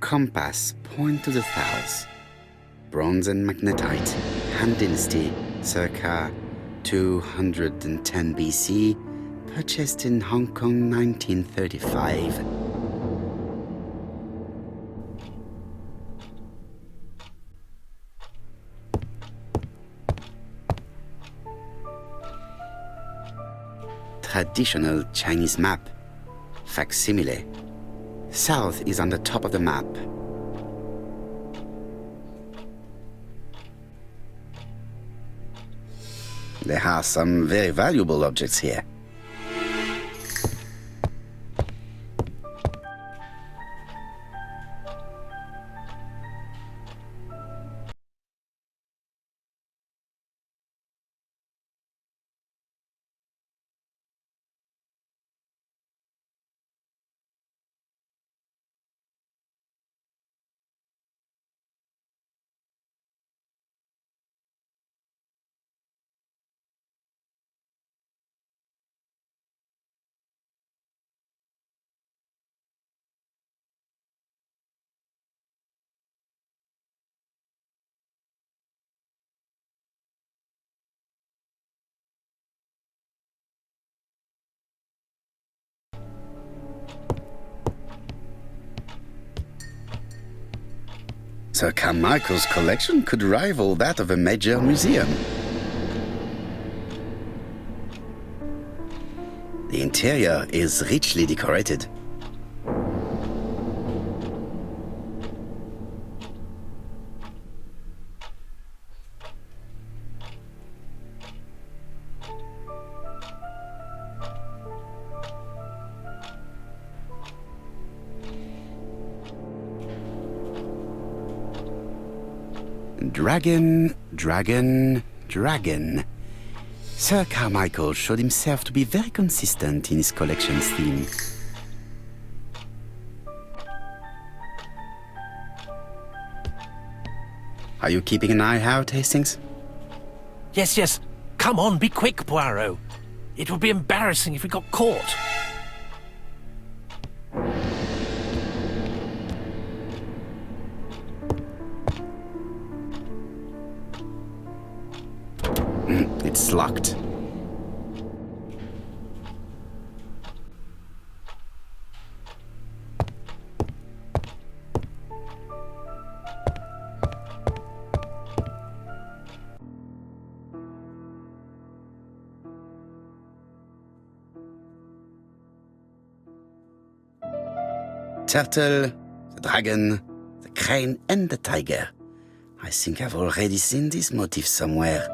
compass point to the south. Bronze and magnetite, Han Dynasty, circa 210 B.C., purchased in Hong Kong 1935. Traditional Chinese map. Facsimile. South is on the top of the map. There are some very valuable objects here. Sir Carmichael's collection could rival that of a major museum. The interior is richly decorated. Dragon, dragon, dragon. Sir Carmichael showed himself to be very consistent in his collection's theme. Are you keeping an eye out, Hastings? Yes. Come on, be quick, Poirot. It would be embarrassing if we got caught. It's locked. Turtle, the dragon, the crane and the tiger. I think I've already seen this motif somewhere.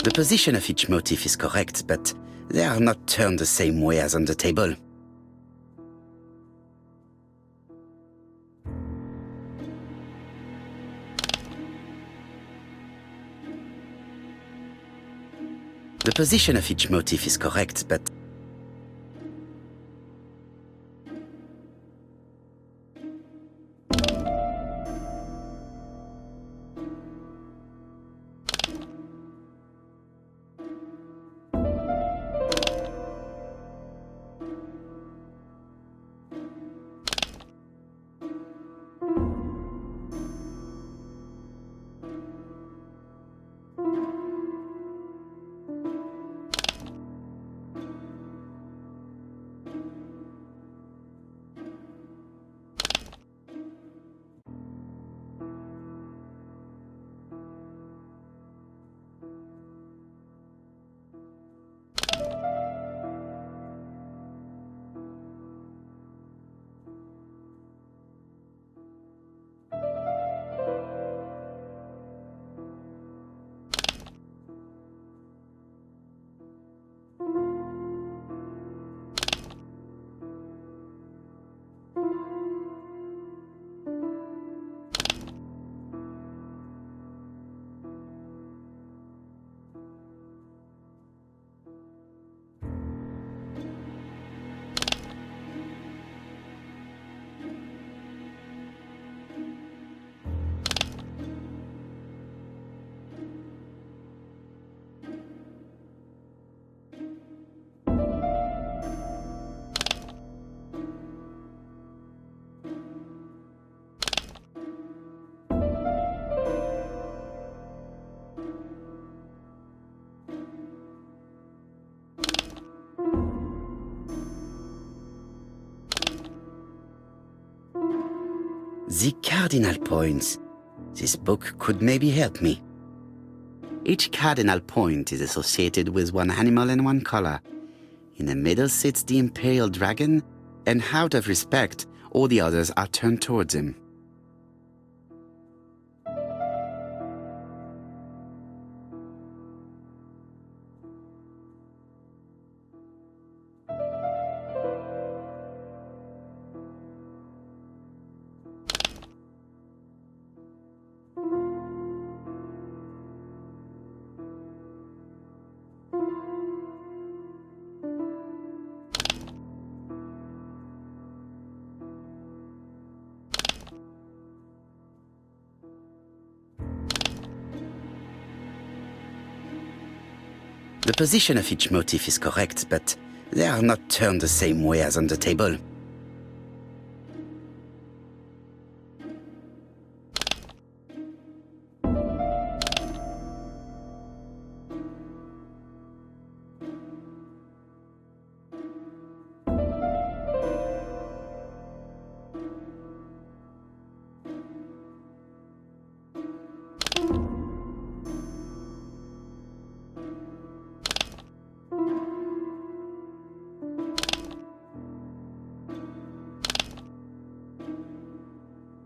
The position of each motif is correct, but they are not turned the same way as on the table. The position of each motif is correct, but The cardinal points. This book could maybe help me. Each cardinal point is associated with one animal and one color. In the middle sits the imperial dragon, and out of respect, all the others are turned towards him. The position of each motif is correct, but they are not turned the same way as on the table.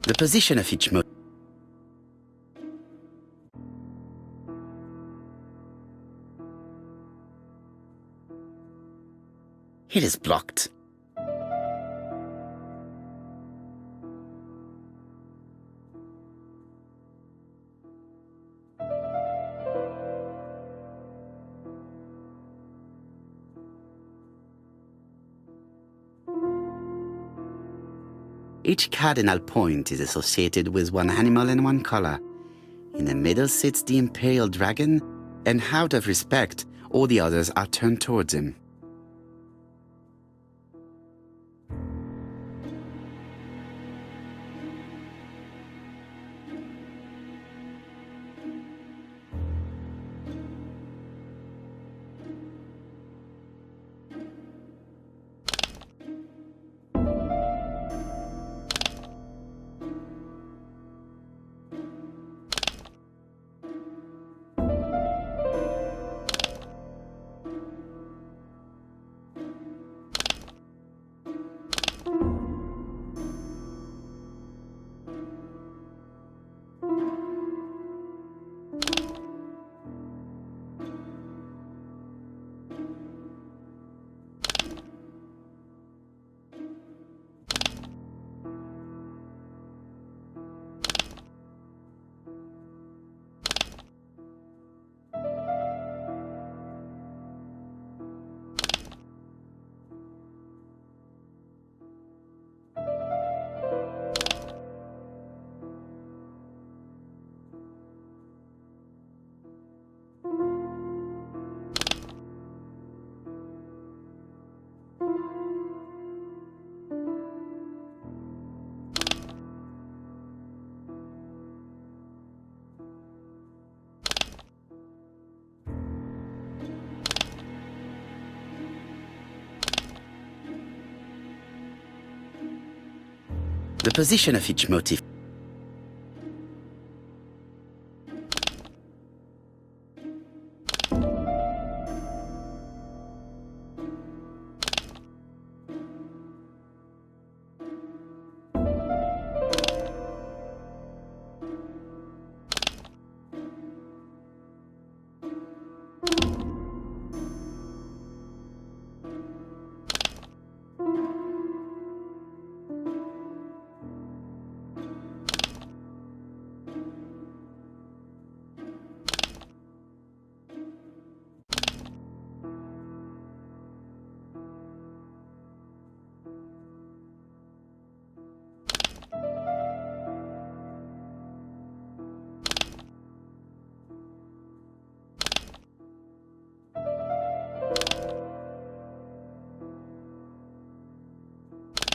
The position of each motif. It is blocked. Each cardinal point is associated with one animal and one color. In the middle sits the imperial dragon, and out of respect, all the others are turned towards him. The position of each motif.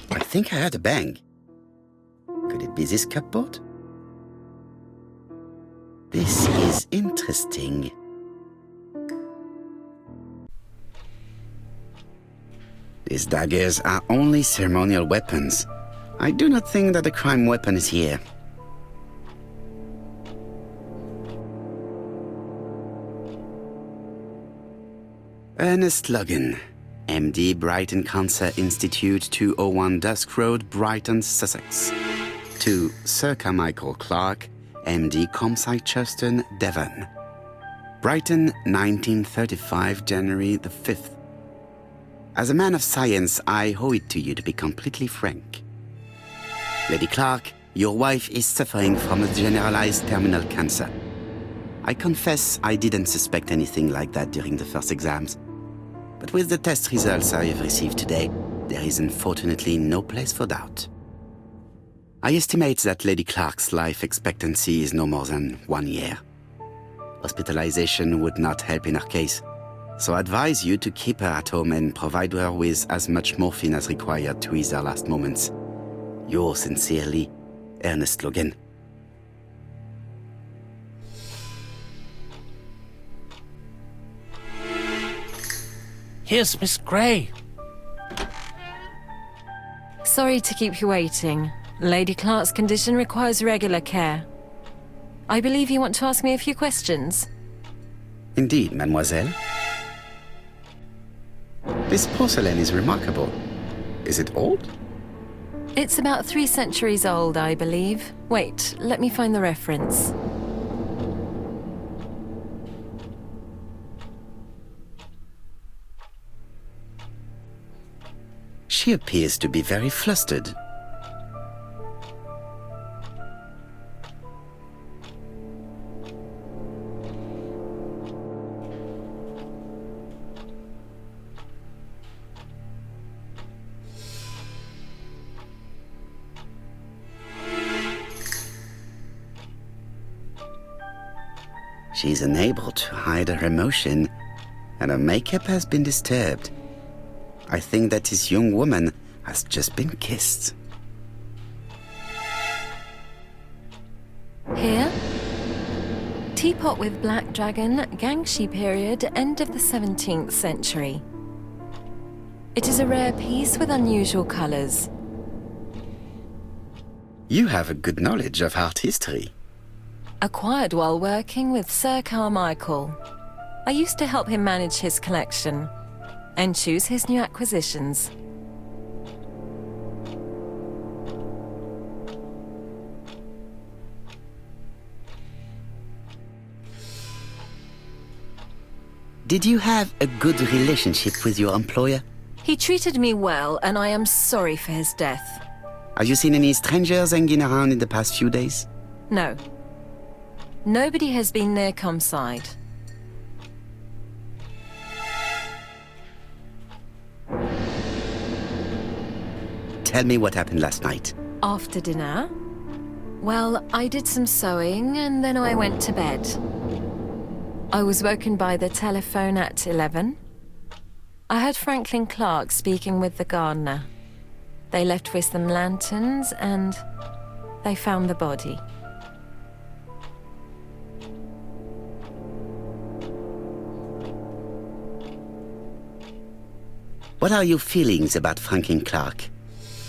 I think I heard a bang. Could it be this cupboard? This is interesting. These daggers are only ceremonial weapons. I do not think that the crime weapon is here. Ernest Logan, MD, Brighton Cancer Institute, 201 Dusk Road, Brighton, Sussex. To Sir Carmichael Clarke, MD, Combeside, Churton, Devon. Brighton, 1935, January the 5th. As a man of science, I owe it to you to be completely frank. Lady Clarke, your wife is suffering from a generalized terminal cancer. I confess I didn't suspect anything like that during the first exams. But with the test results I have received today, there is unfortunately no place for doubt. I estimate that Lady Clarke's life expectancy is no more than 1 year. Hospitalization would not help in her case, so I advise you to keep her at home and provide her with as much morphine as required to ease her last moments. Yours sincerely, Ernest Logan. Here's Miss Gray. Sorry to keep you waiting. Lady Clarke's condition requires regular care. I believe you want to ask me a few questions. Indeed, mademoiselle. This porcelain is remarkable. Is it old? It's about 3 centuries old, I believe. Wait, let me find the reference. She appears to be very flustered. She's unable to hide her emotion, and her makeup has been disturbed. I think that this young woman has just been kissed. Here? Teapot with black dragon, Gangshi period, end of the 17th century. It is a rare piece with unusual colours. You have a good knowledge of art history. Acquired while working with Sir Carmichael. I used to help him manage his collection and choose his new acquisitions. Did you have a good relationship with your employer? He treated me well, and I am sorry for his death. Have you seen any strangers hanging around in the past few days? No. Nobody has been near Combeside. Tell me what happened last night. After dinner? Well, I did some sewing and then I went to bed. I was woken by the telephone at 11. I heard Franklin Clarke speaking with the gardener. They left with some lanterns and they found the body. What are your feelings about Franklin Clarke?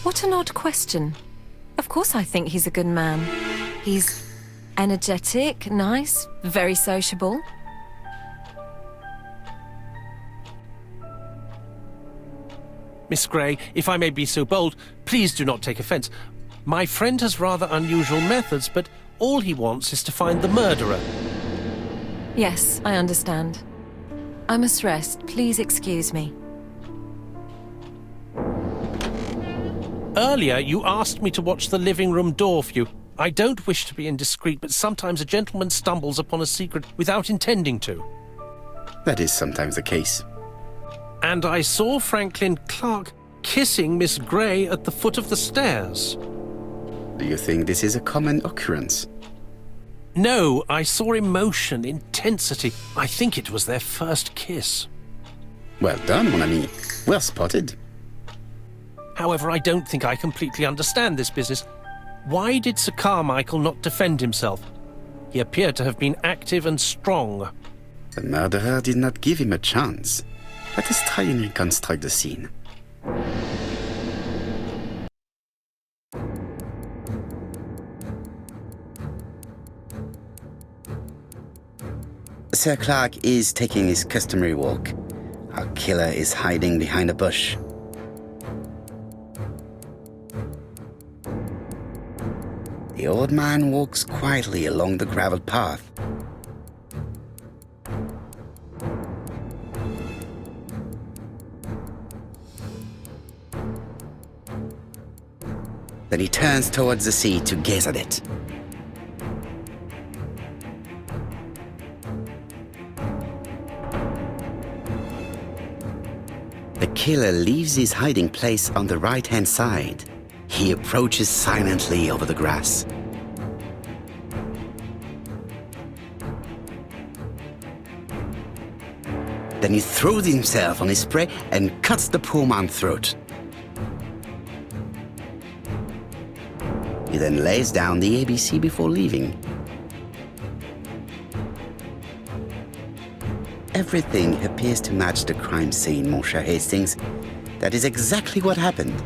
What an odd question. Of course I think he's a good man. He's energetic, nice, very sociable. Miss Gray, if I may be so bold, please do not take offence. My friend has rather unusual methods, but all he wants is to find the murderer. Yes, I understand. I must rest. Please excuse me. Earlier, you asked me to watch the living room door for you. I don't wish to be indiscreet, but sometimes a gentleman stumbles upon a secret without intending to. That is sometimes the case. And I saw Franklin Clarke kissing Miss Gray at the foot of the stairs. Do you think this is a common occurrence? No, I saw emotion, intensity. I think it was their first kiss. Well done, mon ami. Well spotted. However, I don't think I completely understand this business. Why did Sir Carmichael not defend himself? He appeared to have been active and strong. The murderer did not give him a chance. Let us try and reconstruct the scene. Sir Clarke is taking his customary walk. Our killer is hiding behind a bush. The old man walks quietly along the gravel path. Then he turns towards the sea to gaze at it. The killer leaves his hiding place on the right-hand side. He approaches silently over the grass. Then he throws himself on his prey and cuts the poor man's throat. He then lays down the A.B.C. before leaving. Everything appears to match the crime scene, Monsieur Hastings. That is exactly what happened.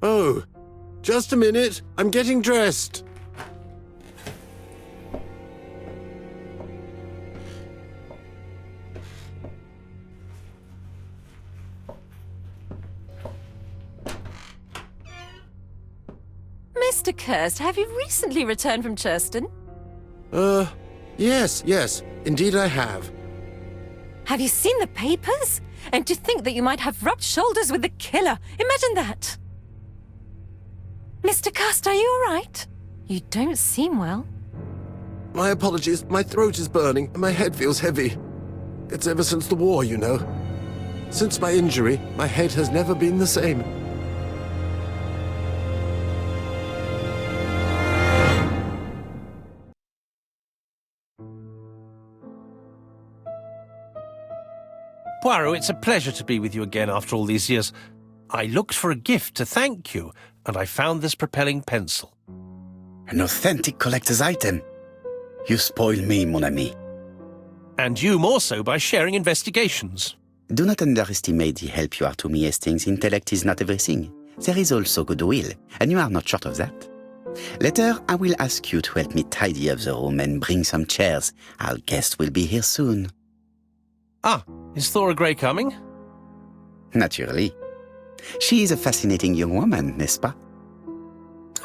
Oh, just a minute. I'm getting dressed. Mr. Cust, have you recently returned from Churston? Yes. Indeed I have. Have you seen the papers? And to think that you might have rubbed shoulders with the killer. Imagine that. Mr. Cust, are you all right? You don't seem well. My apologies. My throat is burning and my head feels heavy. It's ever since the war, you know. Since my injury, my head has never been the same. Poirot, it's a pleasure to be with you again after all these years. I looked for a gift to thank you, and I found this propelling pencil. An authentic collector's item. You spoil me, mon ami. And you more so by sharing investigations. Do not underestimate the help you are to me, Hastings. Intellect is not everything. There is also goodwill, and you are not short of that. Later, I will ask you to help me tidy up the room and bring some chairs. Our guest will be here soon. Ah, is Thora Grey coming? Naturally. She is a fascinating young woman, n'est-ce pas?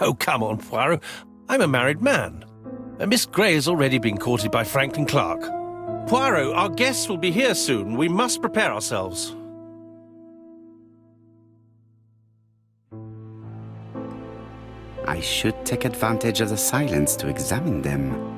Oh, come on, Poirot. I'm a married man. Miss Grey has already been courted by Franklin Clarke. Poirot, our guests will be here soon. We must prepare ourselves. I should take advantage of the silence to examine them.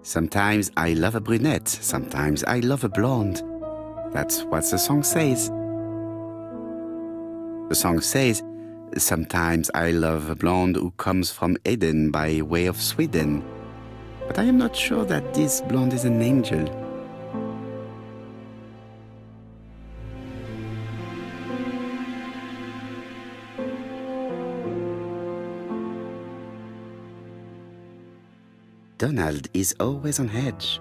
Sometimes I love a brunette, sometimes I love a blonde. That's what the song says. The song says, sometimes I love a blonde who comes from Eden by way of Sweden. But I am not sure that this blonde is an angel. Donald is always on edge.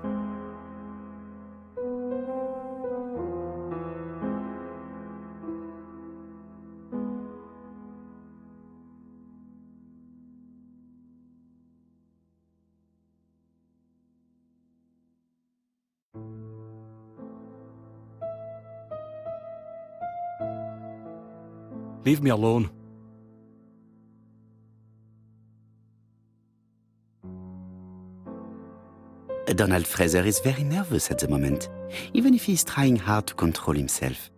Leave me alone. Donald Fraser is very nervous at the moment, even if he is trying hard to control himself.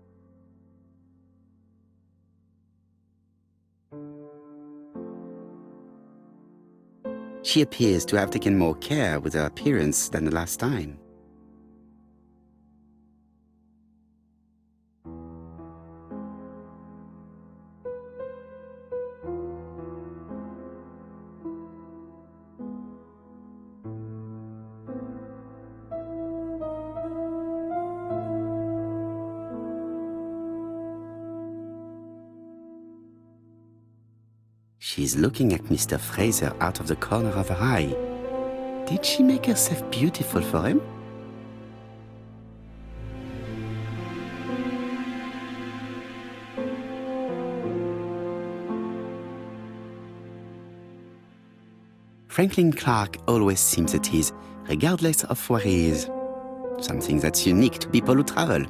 She appears to have taken more care with her appearance than the last time. She's looking at Mr. Fraser out of the corner of her eye. Did she make herself beautiful for him? Franklin Clarke always seems at ease, regardless of where he is. Something that's unique to people who travel.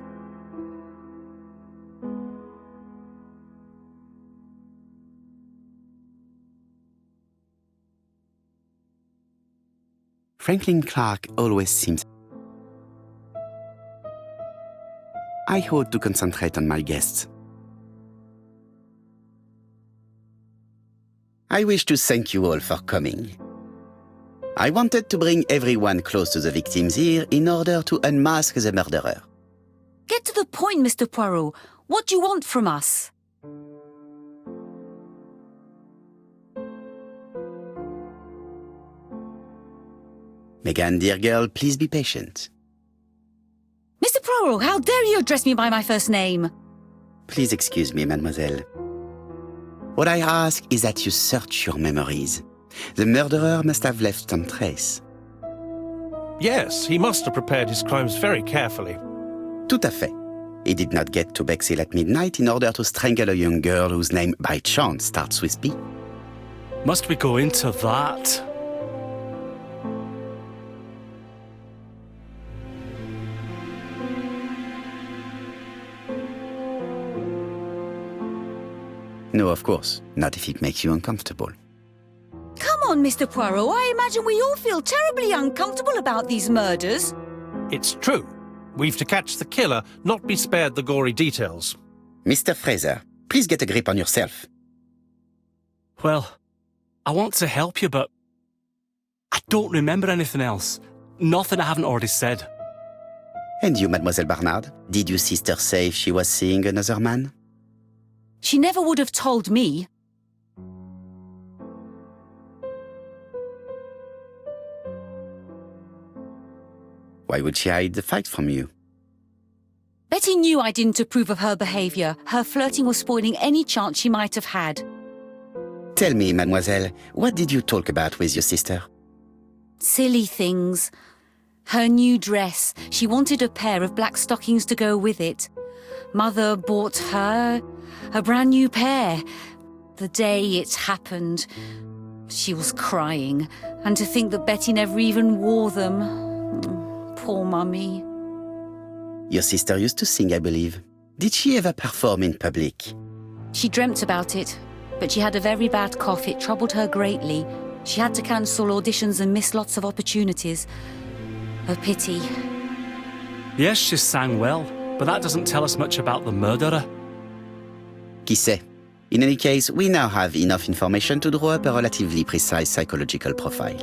Franklin Clarke always seems... I ought to concentrate on my guests. I wish to thank you all for coming. I wanted to bring everyone close to the victims here in order to unmask the murderer. Get to the point, Mr. Poirot. What do you want from us? Megan, dear girl, please be patient. Mr. Poirot, how dare you address me by my first name? Please excuse me, mademoiselle. What I ask is that you search your memories. The murderer must have left some trace. Yes, he must have prepared his crimes very carefully. Tout à fait. He did not get to Bexhill at midnight in order to strangle a young girl whose name by chance starts with P. Must we go into that? No, of course. Not if it makes you uncomfortable. Come on, Mr. Poirot. I imagine we all feel terribly uncomfortable about these murders. It's true. We've to catch the killer, not be spared the gory details. Mr. Fraser, please get a grip on yourself. Well, I want to help you, but I don't remember anything else. Nothing I haven't already said. And you, Mademoiselle Barnard? Did your sister say she was seeing another man? She never would have told me. Why would she hide the fact from you? Betty knew I didn't approve of her behaviour. Her flirting was spoiling any chance she might have had. Tell me, mademoiselle, what did you talk about with your sister? Silly things. Her new dress. She wanted a pair of black stockings to go with it. Mother bought her a brand new pair. The day it happened, she was crying. And to think that Betty never even wore them. Poor Mummy. Your sister used to sing, I believe. Did she ever perform in public? She dreamt about it, but she had a very bad cough. It troubled her greatly. She had to cancel auditions and miss lots of opportunities. A pity. Yes, she sang well, but that doesn't tell us much about the murderer. Qui sait? In any case, we now have enough information to draw up a relatively precise psychological profile.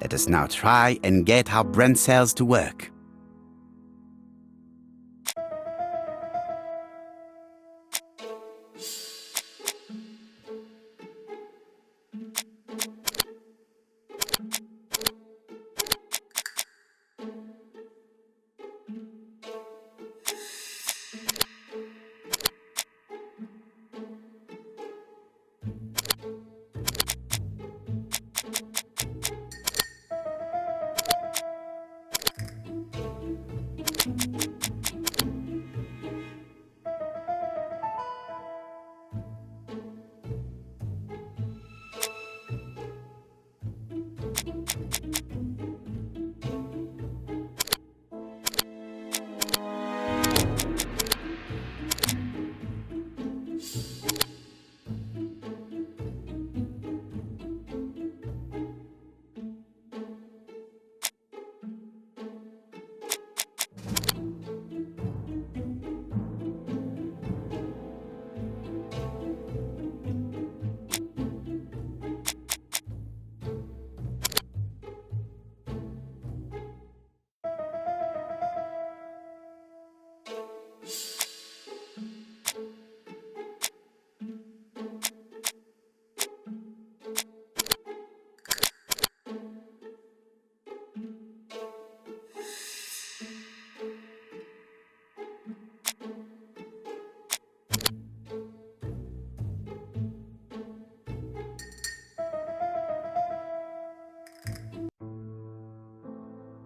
Let us now try and get our brain cells to work.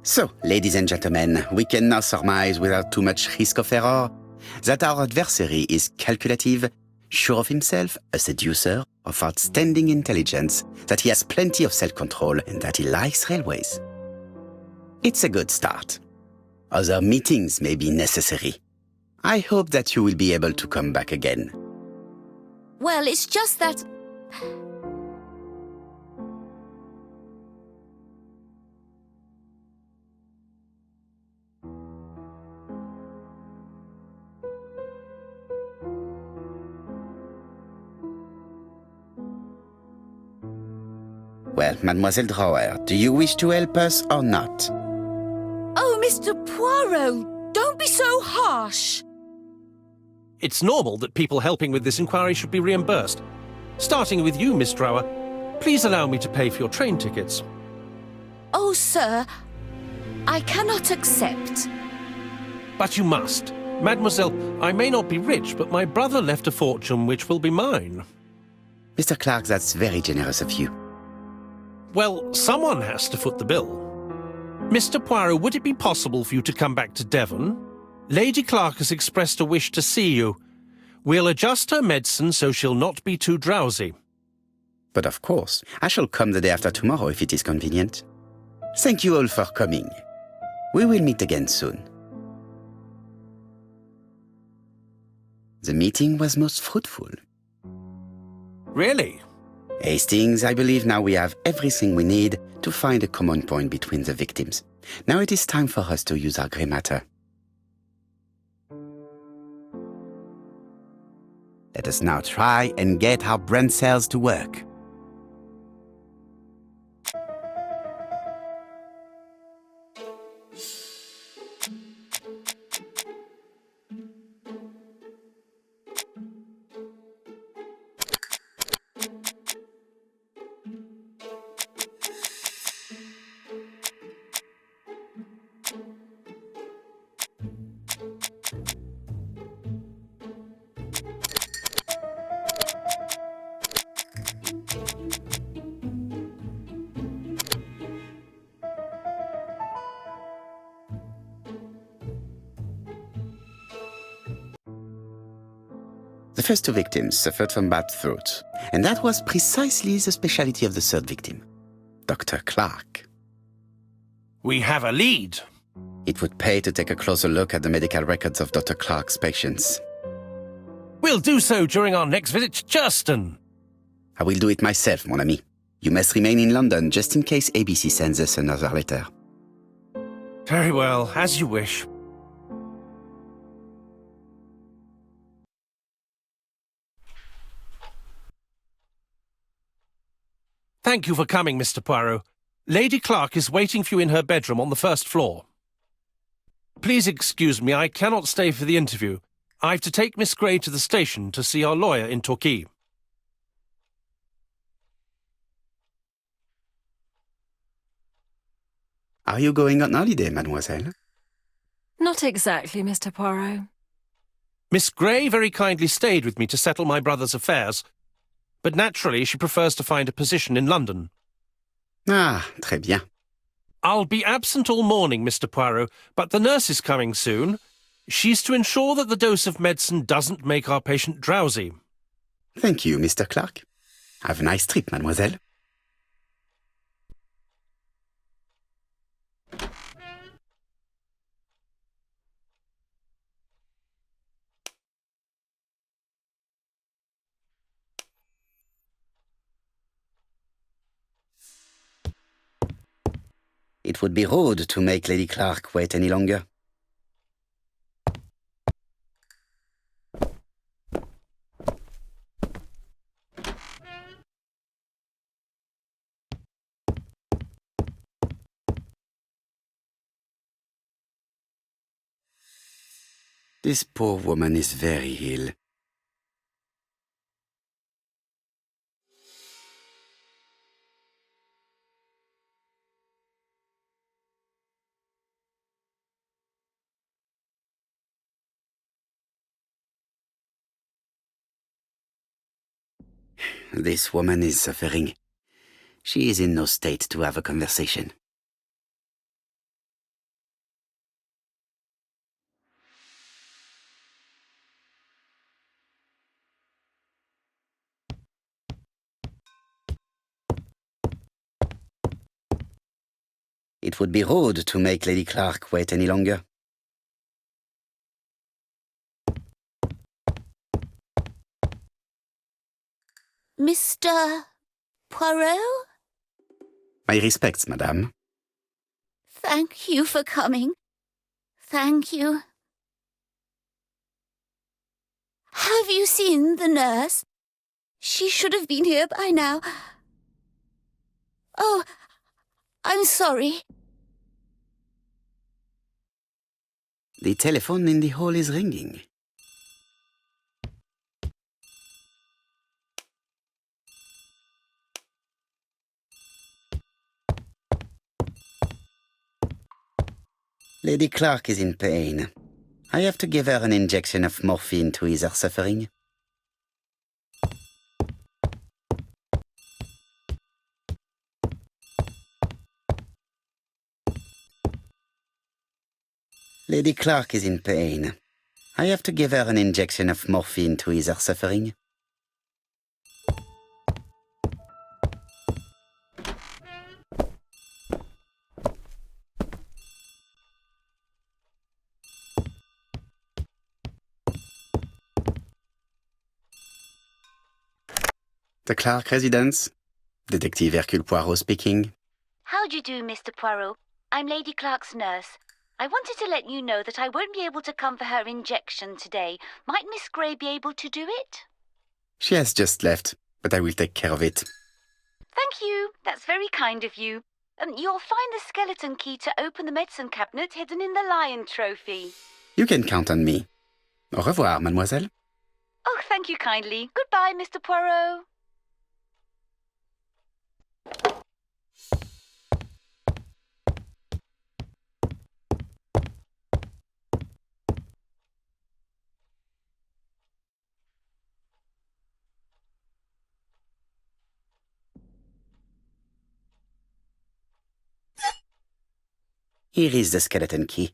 So, ladies and gentlemen, we can now surmise without too much risk of error that our adversary is calculative, sure of himself, a seducer of outstanding intelligence, that he has plenty of self-control, and that he likes railways. It's a good start. Other meetings may be necessary. I hope that you will be able to come back again. Well, it's just that... Well, Mademoiselle Drower, do you wish to help us or not? Oh, Mr. Poirot, don't be so harsh. It's normal that people helping with this inquiry should be reimbursed. Starting with you, Miss Drower, please allow me to pay for your train tickets. Oh, sir, I cannot accept. But you must. Mademoiselle, I may not be rich, but my brother left a fortune which will be mine. Mr. Clarke, that's very generous of you. Well, someone has to foot the bill. Mr. Poirot, would it be possible for you to come back to Devon? Lady Clarke has expressed a wish to see you. We'll adjust her medicine so she'll not be too drowsy. But of course, I shall come the day after tomorrow if it is convenient. Thank you all for coming. We will meet again soon. The meeting was most fruitful. Really? Hastings, I believe now we have everything we need to find a common point between the victims. Now it is time for us to use our grey matter. Let us now try and get our brain cells to work. The first two victims suffered from bad throats, and that was precisely the specialty of the third victim, Dr. Clarke. We have a lead. It would pay to take a closer look at the medical records of Dr. Clarke's patients. We'll do so during our next visit to Churston. I will do it myself, mon ami. You must remain in London just in case A.B.C. sends us another letter. Very well, as you wish. Thank you for coming, Mr. Poirot. Lady Clarke is waiting for you in her bedroom on the first floor. Please excuse me, I cannot stay for the interview. I've to take Miss Grey to the station to see our lawyer in Torquay. Are you going on holiday, mademoiselle? Not exactly, Mr. Poirot. Miss Grey very kindly stayed with me to settle my brother's affairs, but naturally she prefers to find a position in London. Ah, très bien. I'll be absent all morning, Mr. Poirot, but the nurse is coming soon. She's to ensure that the dose of medicine doesn't make our patient drowsy. Thank you, Mr. Clarke. Have a nice trip, mademoiselle. It would be rude to make Lady Clarke wait any longer. This poor woman is very ill. This woman is suffering. She is in no state to have a conversation. It would be rude to make Lady Clarke wait any longer. Mr. Poirot? My respects, madame. Thank you for coming. Thank you. Have you seen the nurse? She should have been here by now. Oh, I'm sorry. The telephone in the hall is ringing. Lady Clarke is in pain. I have to give her an injection of morphine to ease her suffering. Lady Clarke is in pain. I have to give her an injection of morphine to ease her suffering. The Clarke residence. Detective Hercule Poirot speaking. How do you do, Mr. Poirot? I'm Lady Clarke's nurse. I wanted to let you know that I won't be able to come for her injection today. Might Miss Grey be able to do it? She has just left, but I will take care of it. Thank you. That's very kind of you. You'll find the skeleton key to open the medicine cabinet hidden in the lion trophy. You can count on me. Au revoir, mademoiselle. Oh, thank you kindly. Goodbye, Mr. Poirot. Here is the skeleton key.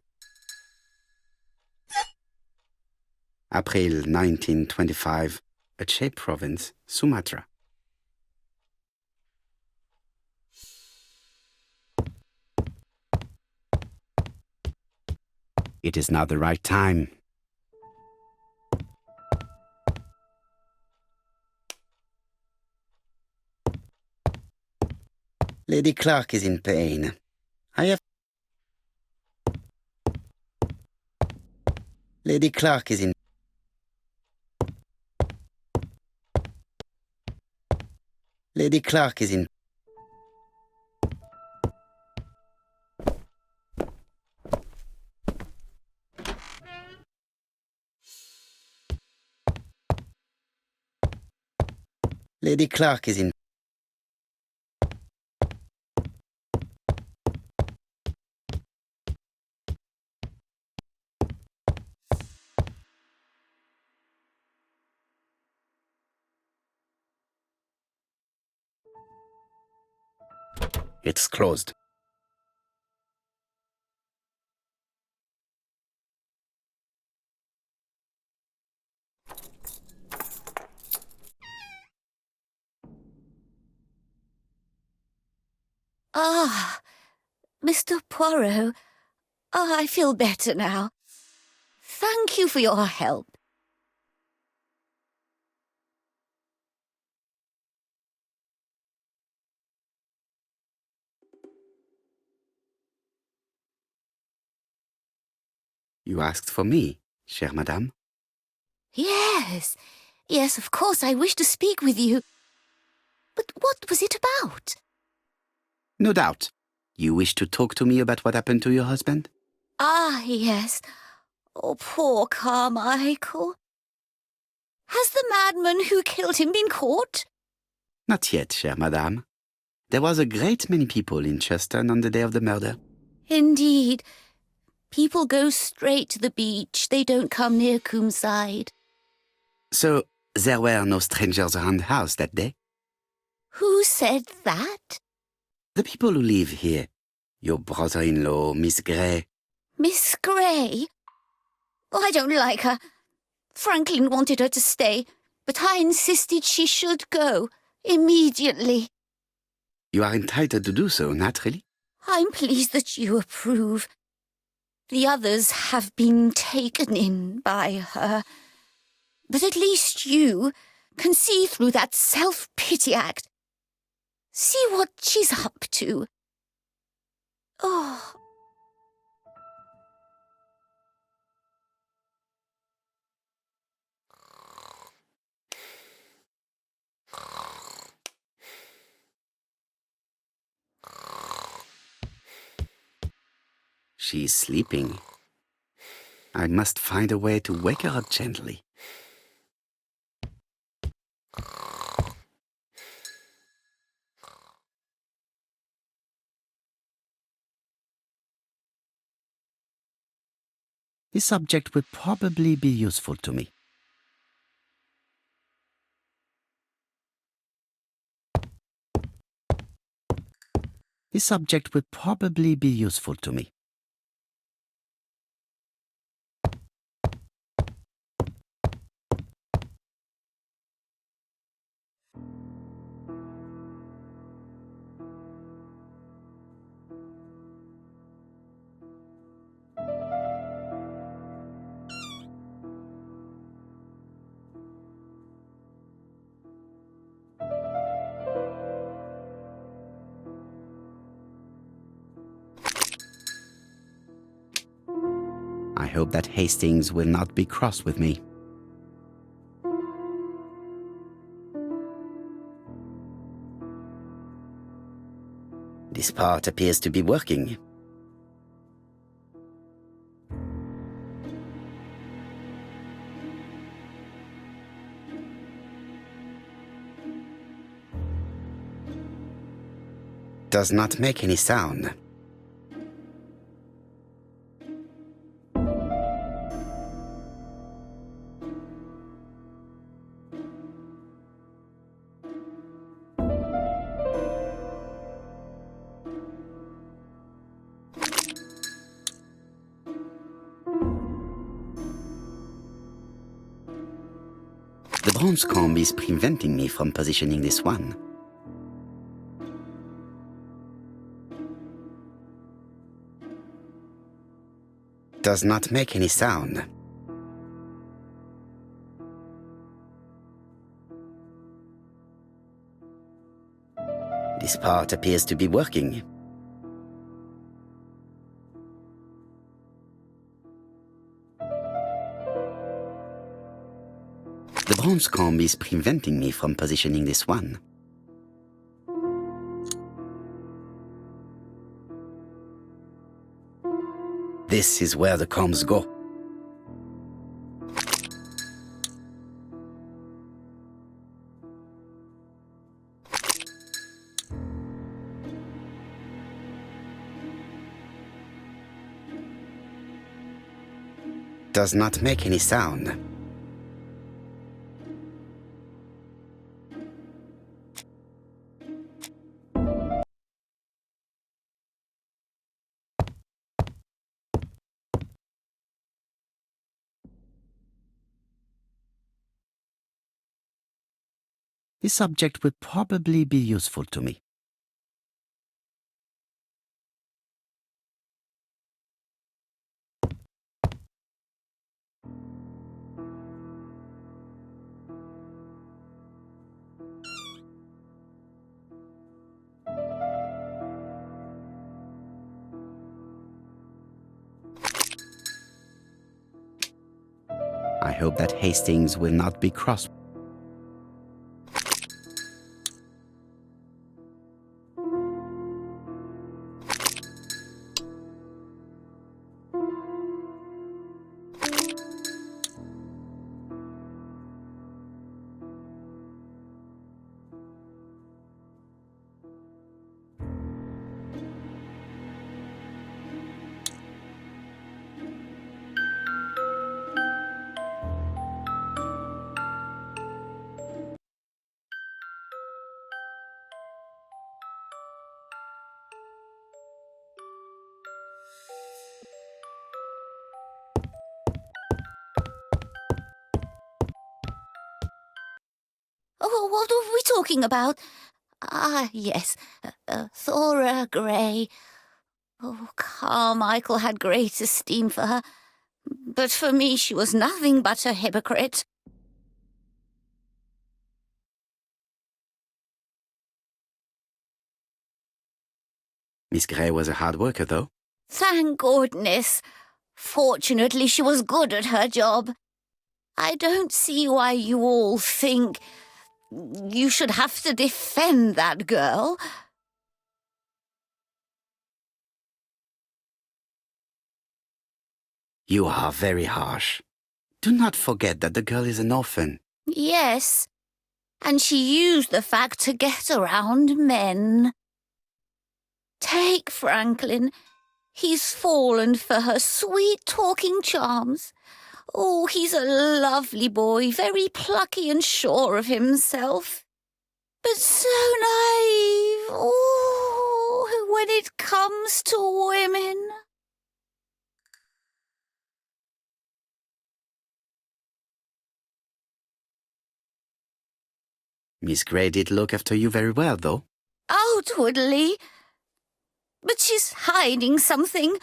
April 1925, Aceh Province, Sumatra. It is now the right time. Lady Clarke is in pain. I have... Lady Clarke is in... Lady Clarke is in... Lady Clarke is in. It's closed. Ah, Mr. Poirot. Ah, I feel better now. Thank you for your help. You asked for me, chère madame. Yes, yes, of course, I wish to speak with you. But what was it about? No doubt. You wish to talk to me about what happened to your husband? Ah, yes. Oh, poor Carmichael. Has the madman who killed him been caught? Not yet, chère madame. There was a great many people in Cheston on the day of the murder. Indeed. People go straight to the beach. They don't come near Combeside. So, there were no strangers around the house that day? Who said that? The people who live here. Your brother-in-law, Miss Grey. Miss Grey? Oh, I don't like her. Franklin wanted her to stay, but I insisted she should go immediately. You are entitled to do so, naturally. I'm pleased that you approve. The others have been taken in by her. But at least you can see through that self-pity act. See what she's up to. Oh. She's sleeping. I must find a way to wake her up gently. This subject will probably be useful to me. This subject will probably be useful to me. I hope that Hastings will not be cross with me. This part appears to be working. Does not make any sound. The bronze comb is preventing me from positioning this one. Does not make any sound. This part appears to be working. The bronze comb is preventing me from positioning this one. This is where the combs go. does not make any sound. This object will probably be useful to me. I hope that Hastings will not be cross. Oh, what were we talking about? Ah, yes, Thora Grey. Oh, Carmichael had great esteem for her, but for me she was nothing but a hypocrite. Miss Grey was a hard worker, though. Thank goodness. Fortunately, she was good at her job. I don't see why you all think you should have to defend that girl. You are very harsh. Do not forget that the girl is an orphan. Yes, and she used the fact to get around men. Take Franklin. He's fallen for her sweet-talking charms. Oh, he's a lovely boy, very plucky and sure of himself. But so naive. Oh, when it comes to women. Miss Grey did look after you very well, though. Outwardly. But she's hiding something.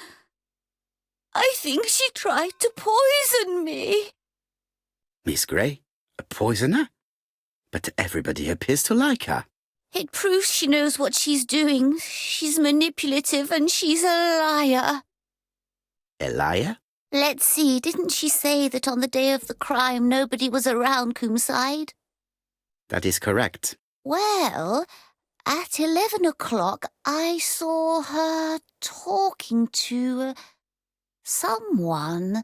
I think she tried to poison me. Miss Grey? A poisoner? But everybody appears to like her. It proves she knows what she's doing. She's manipulative and she's a liar. A liar? Let's see, didn't she say that on the day of the crime nobody was around Combeside? That is correct. Well, at 11 o'clock I saw her talking to someone.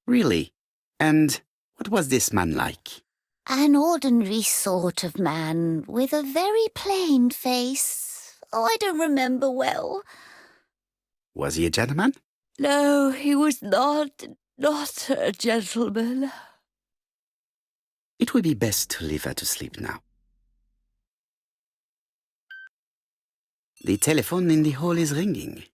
Really? And what was this man like? An ordinary sort of man with a very plain face. Oh, I don't remember well. Was he a gentleman? No, he was not a gentleman. It would be best to leave her to sleep now. The telephone in the hall is ringing.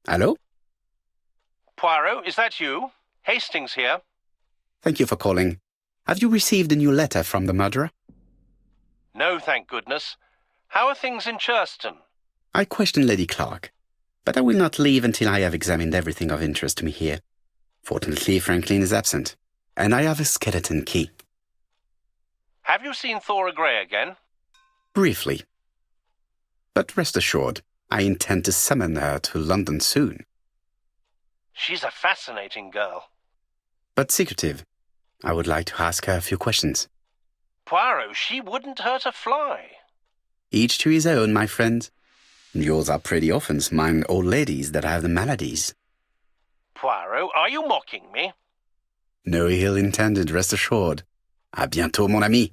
Hello? Poirot, is that you? Hastings here. Thank you for calling. Have you received a new letter from the murderer? No, thank goodness. How are things in Churston? I questioned Lady Clarke, but I will not leave until I have examined everything of interest to me here. Fortunately, Franklin is absent, and I have a skeleton key. Have you seen Thora Grey again? Briefly. But rest assured, I intend to summon her to London soon. She's a fascinating girl. But secretive. I would like to ask her a few questions. Poirot, she wouldn't hurt a fly. Each to his own, my friend. Yours are pretty often smart old ladies that have the maladies. Poirot, are you mocking me? No ill intended, rest assured. À bientôt, mon ami.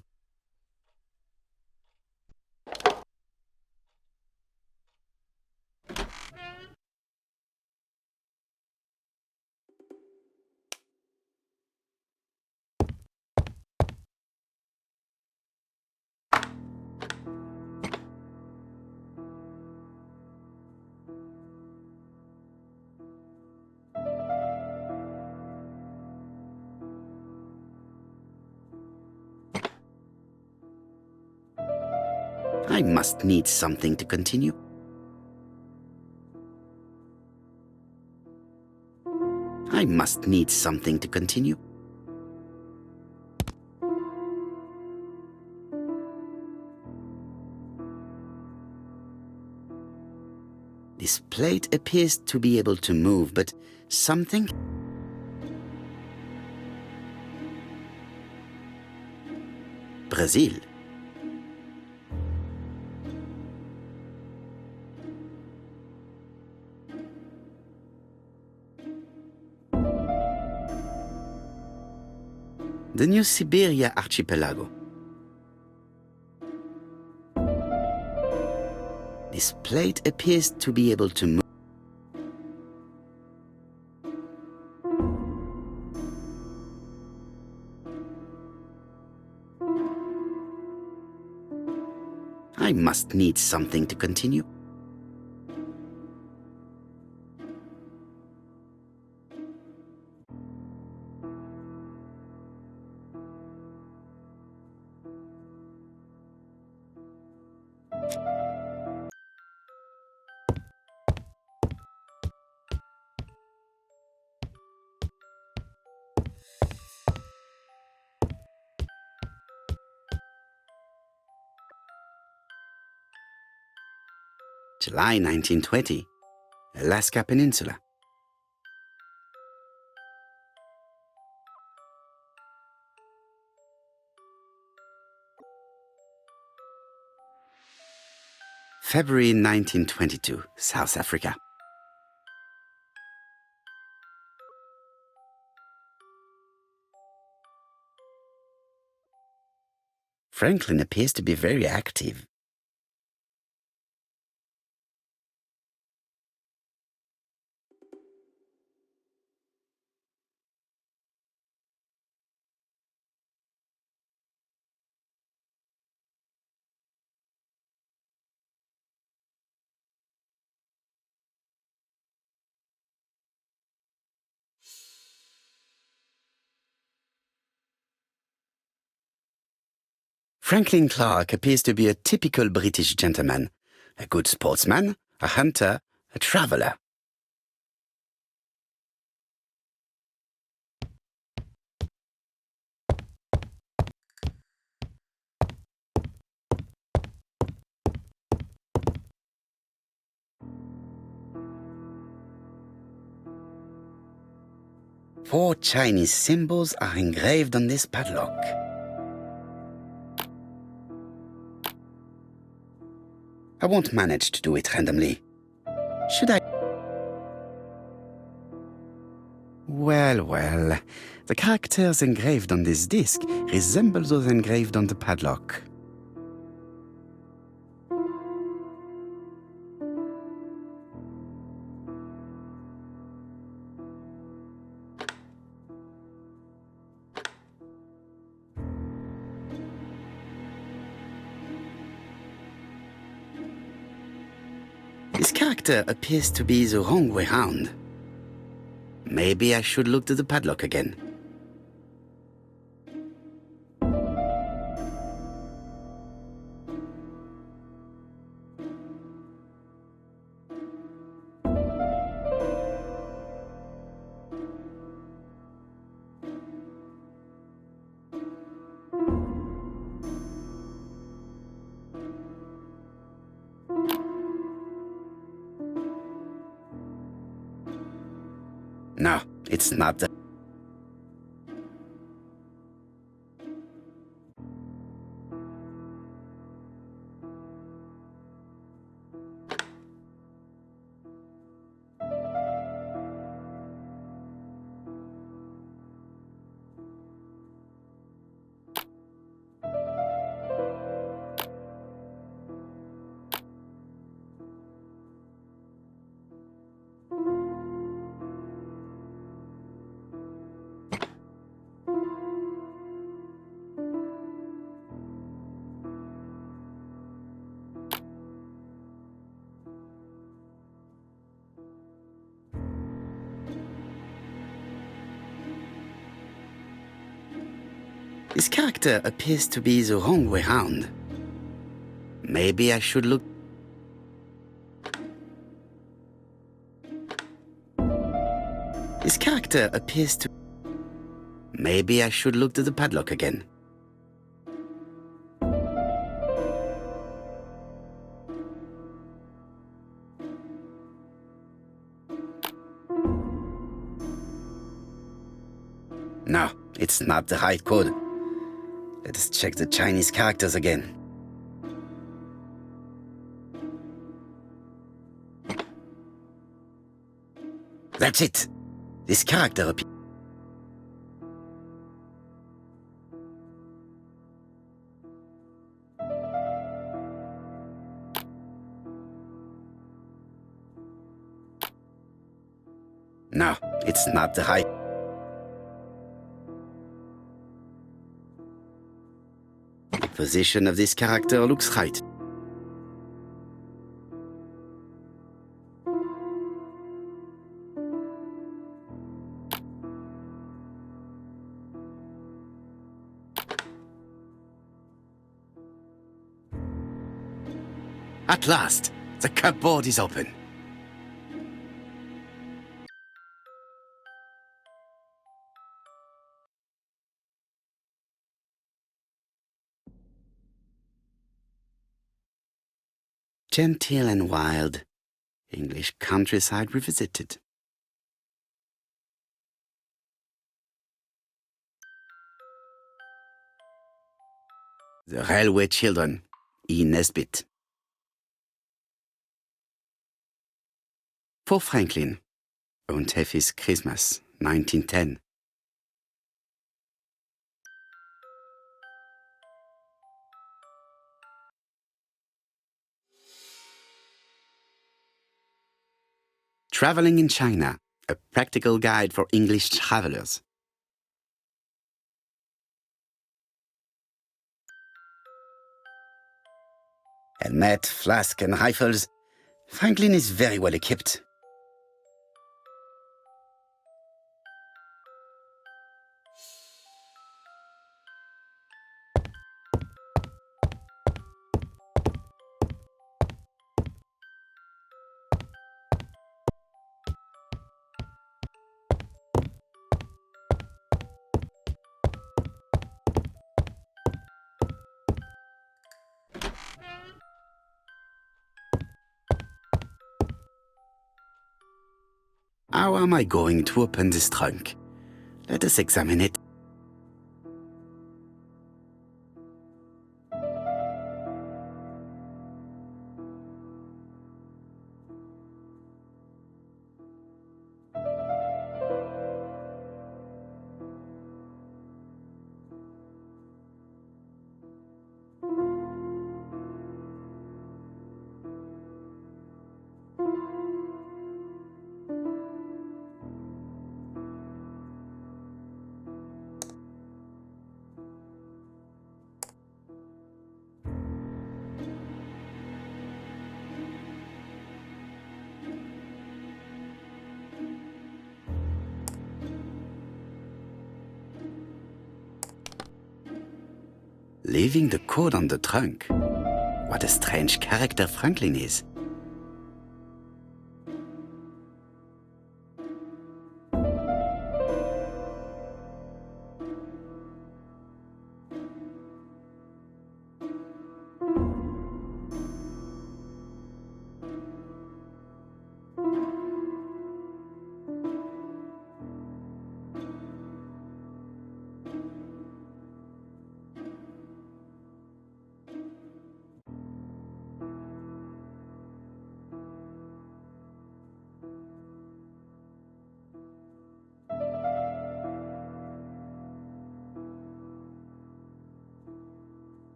I must need something to continue. I must need something to continue. This plate appears to be able to move, but something... Brazil. The New Siberia Archipelago. This plate appears to be able to move. I must need something to continue. July 1920, Alaska Peninsula. February 1922, South Africa. Franklin appears to be very active. Franklin Clarke appears to be a typical British gentleman, a good sportsman, a hunter, a traveller. Four Chinese symbols are engraved on this padlock. I won't manage to do it randomly. Should I? Well, the characters engraved on this disc resemble those engraved on the padlock. This character appears to be the wrong way round. Maybe I should look to the padlock again. No, it's not the... This character appears to be the wrong way round. Maybe I should look... This character appears to... Maybe I should look to the padlock again. No, it's not the right code. Let us check the Chinese characters again. That's it. This character appears. No, it's not the right. The position of this character looks right. At last, the cupboard is open. Genteel and wild, English countryside revisited. The Railway Children, E. Nesbit. For Franklin, Und Effie's Christmas, 1910. Traveling in China, a practical guide for English travelers. Helmet, flask, and rifles. Franklin is very well equipped. How am I going to open this trunk? Let us examine it. Leaving the code on the trunk. What a strange character Franklin is.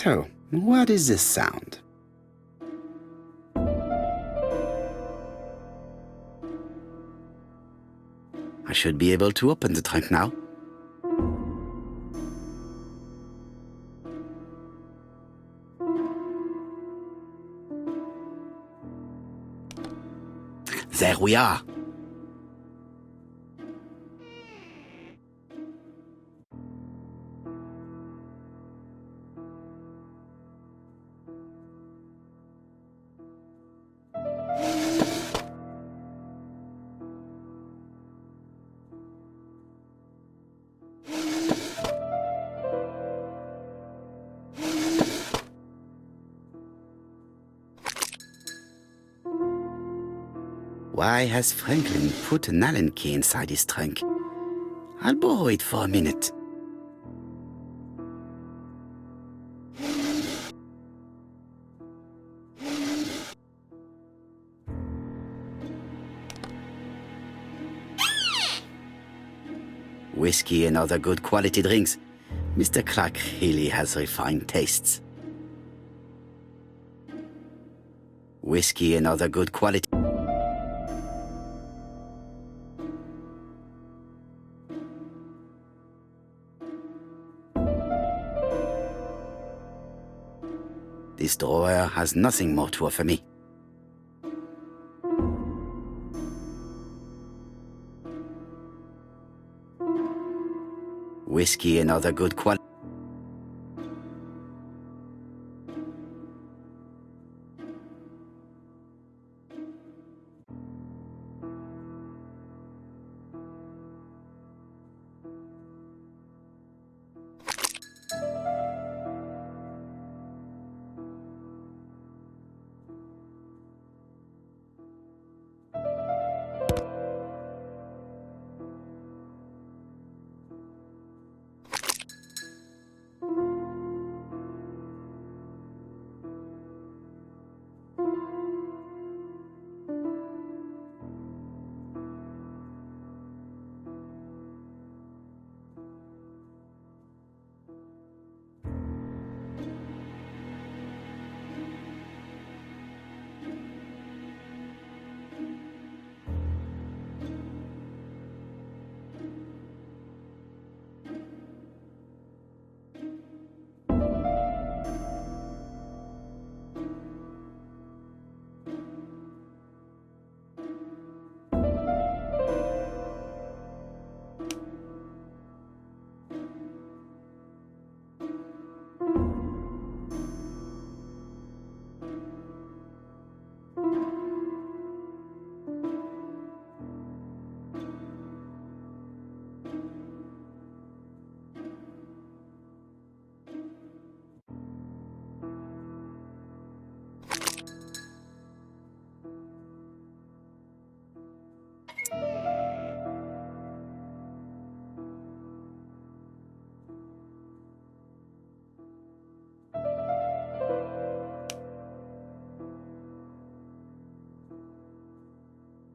So, what is this sound? I should be able to open the trunk now. There we are. Why has Franklin put an Allen key inside his trunk? I'll borrow it for a minute. Whiskey and other good quality drinks. Mr. Clarke really has refined tastes. Whiskey and other good quality. This drawer has nothing more to offer me. Whiskey and other good quality.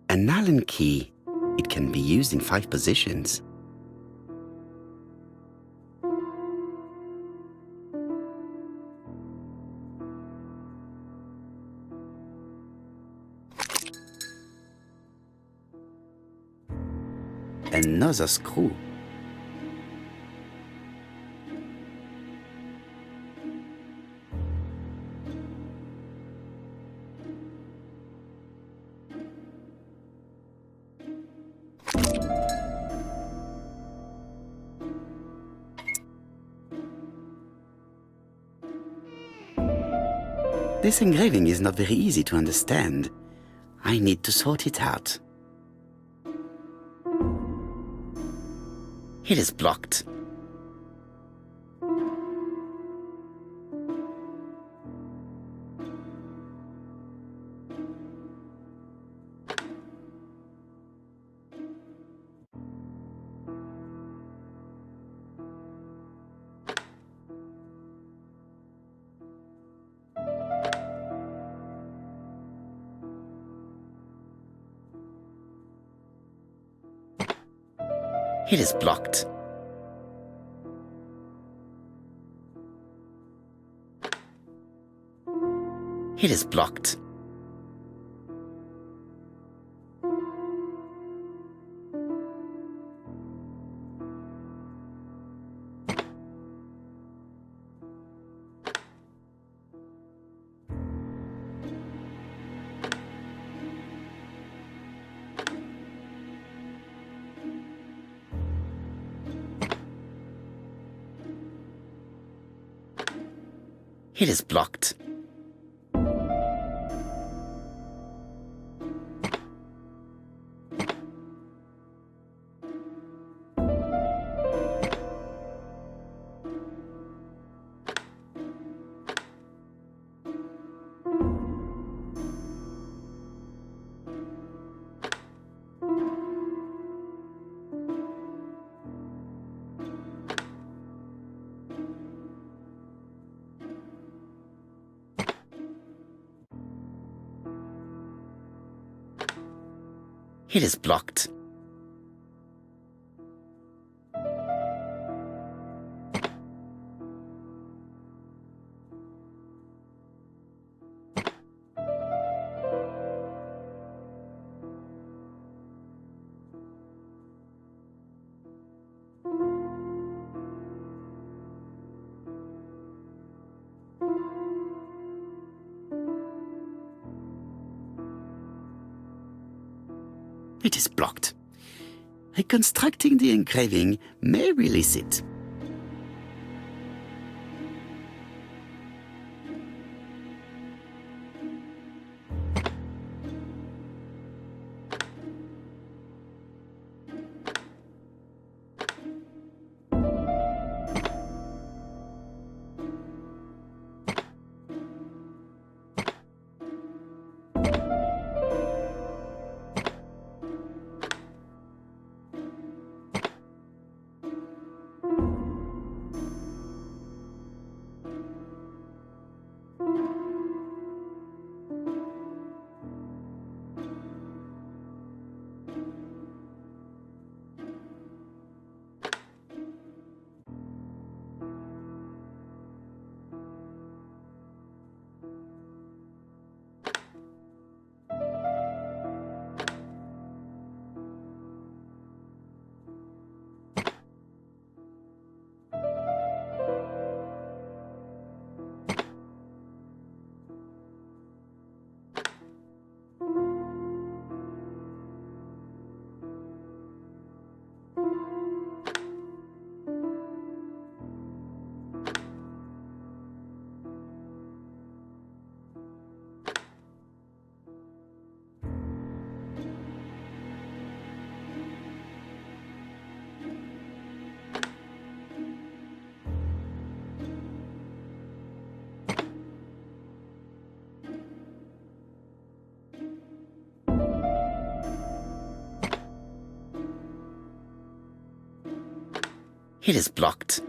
An Allen key. It can be used in 5 positions. Another screw. This engraving is not very easy to understand. I need to sort it out. It is blocked. It is blocked. It is blocked. It is blocked. It is blocked. It is blocked. Reconstructing the engraving may release it. It is blocked.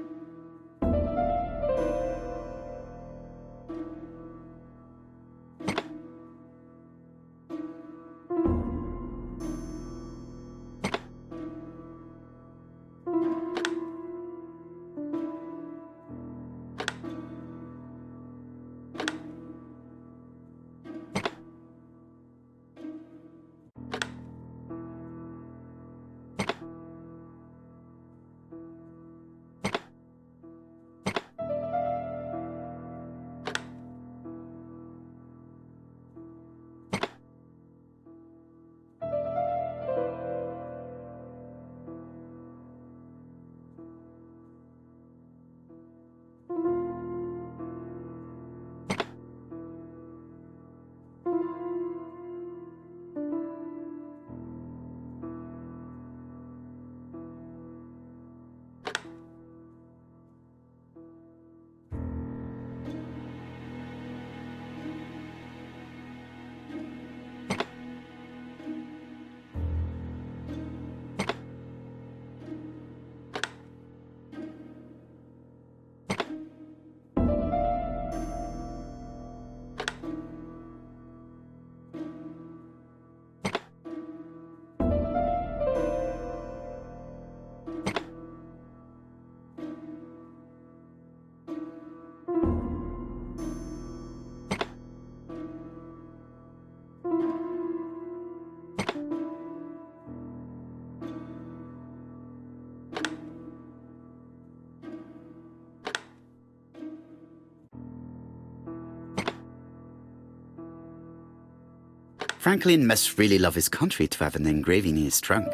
Franklin must really love his country to have an engraving in his trunk.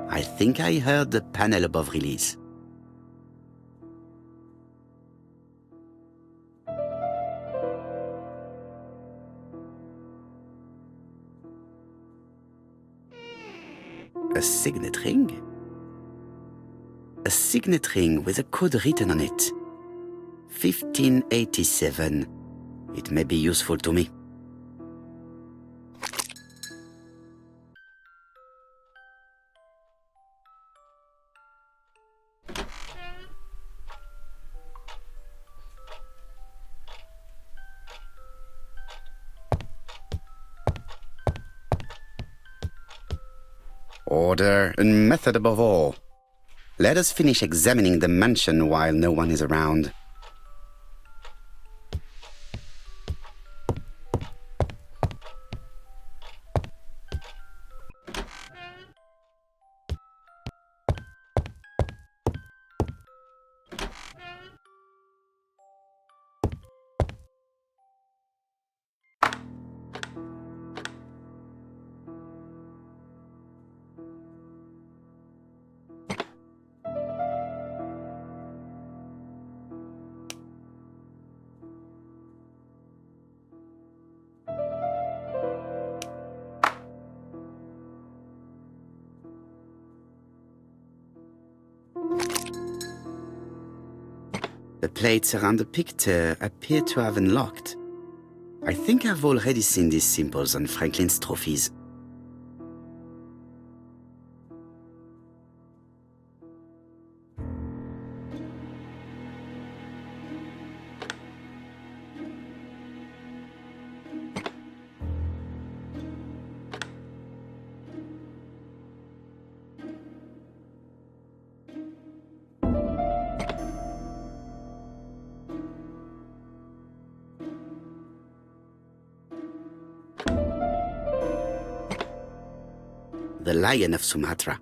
I think I heard the panel above release. A signet ring? A signet ring with a code written on it. 1587. It may be useful to me. Order and method above all. Let us finish examining the mansion while no one is around. The plates around the picture appear to have unlocked. I think I've already seen these symbols on Franklin's trophies. The Lion of Sumatra.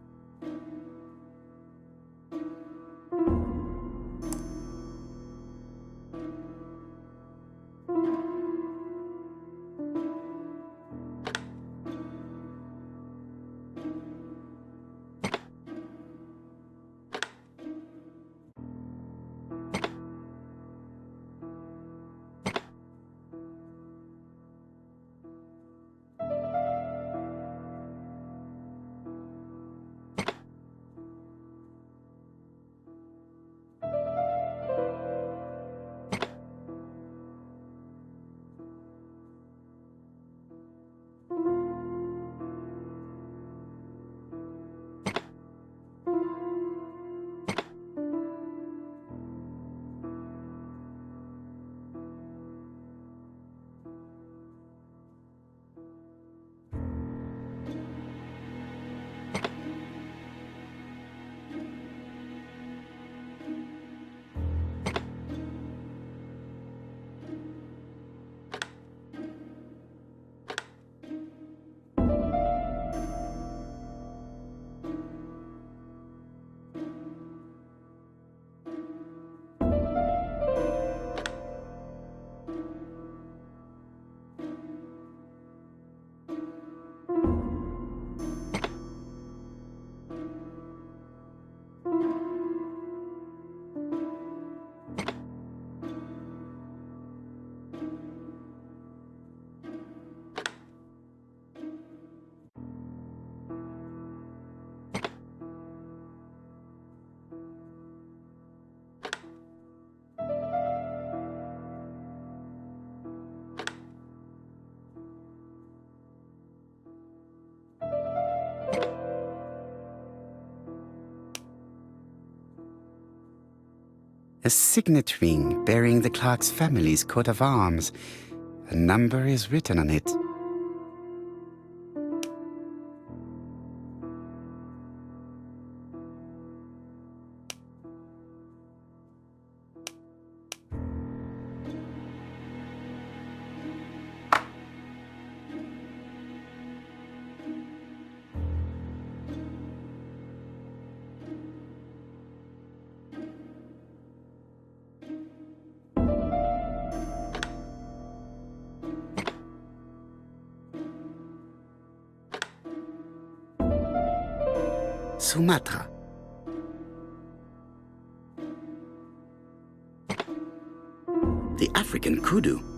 A signet ring bearing the Clarke's family's coat of arms. A number is written on it. Sumatra. The African kudu.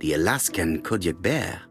The Alaskan Kodiak bear.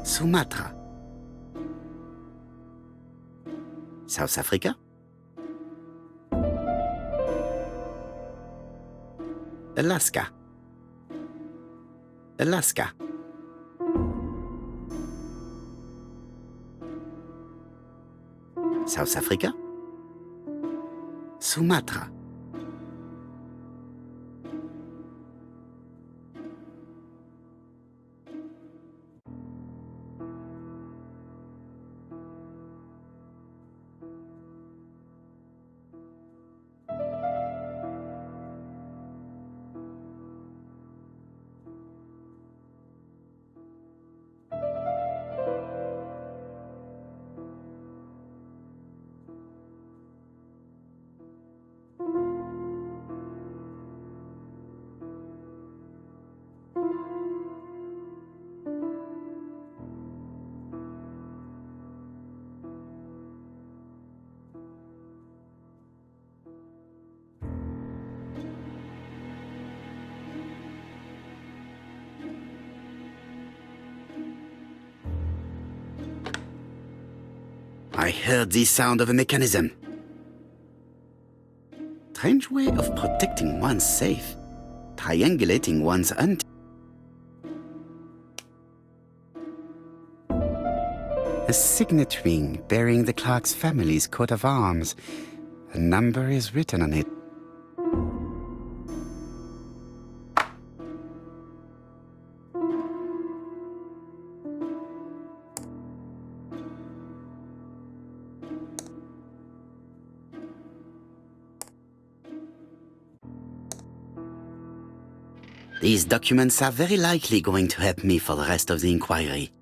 Sumatra. South Africa. Alaska. Alaska. South Africa. Sumatra. I heard the sound of a mechanism. Strange way of protecting one's safe. Triangulating one's hunt. A signet ring bearing the Clarke's family's coat of arms. A number is written on it. These documents are very likely going to help me for the rest of the inquiry.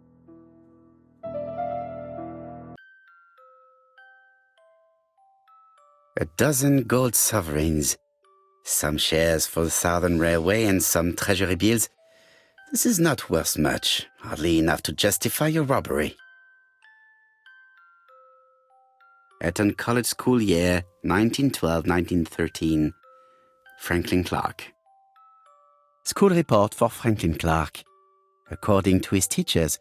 A dozen gold sovereigns, some shares for the Southern Railway and some treasury bills. This is not worth much, hardly enough to justify your robbery. Eton College School year, 1912-1913. Franklin Clarke. School report for Franklin Clarke. According to his teachers,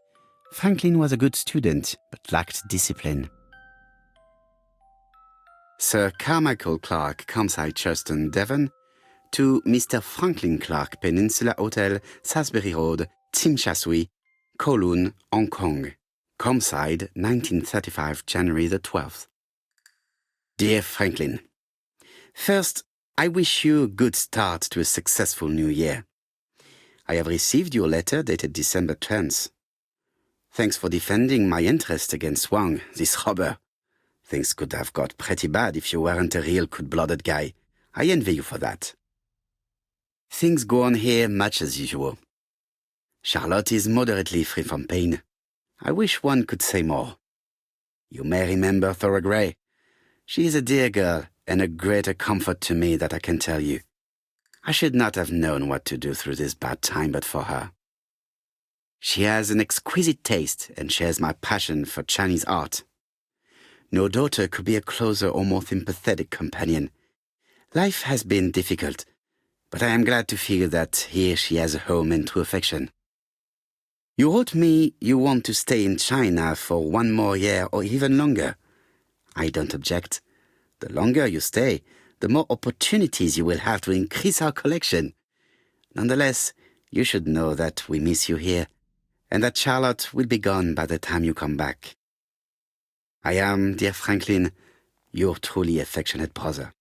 Franklin was a good student, but lacked discipline. Sir Carmichael Clarke, Combeside, Cust, Devon, to Mr. Franklin Clarke, Peninsula Hotel, Salisbury Road, Tsimsha, Kowloon, Hong Kong. Combeside, 1935, January the 12th. Dear Franklin, first, I wish you a good start to a successful new year. I have received your letter dated December 10th. Thanks for defending my interest against Wang, this robber. Things could have got pretty bad if you weren't a real cold-blooded guy. I envy you for that. Things go on here much as usual. Charlotte is moderately free from pain. I wish one could say more. You may remember Thora Gray. She is a dear girl and a greater comfort to me that I can tell you. I should not have known what to do through this bad time but for her. She has an exquisite taste and shares my passion for Chinese art. No daughter could be a closer or more sympathetic companion. Life has been difficult, but I am glad to feel that here she has a home and true affection. You wrote me you want to stay in China for 1 more year or even longer. I don't object. The longer you stay, the more opportunities you will have to increase our collection. Nonetheless, you should know that we miss you here, and that Charlotte will be gone by the time you come back. I am, dear Franklin, your truly affectionate brother.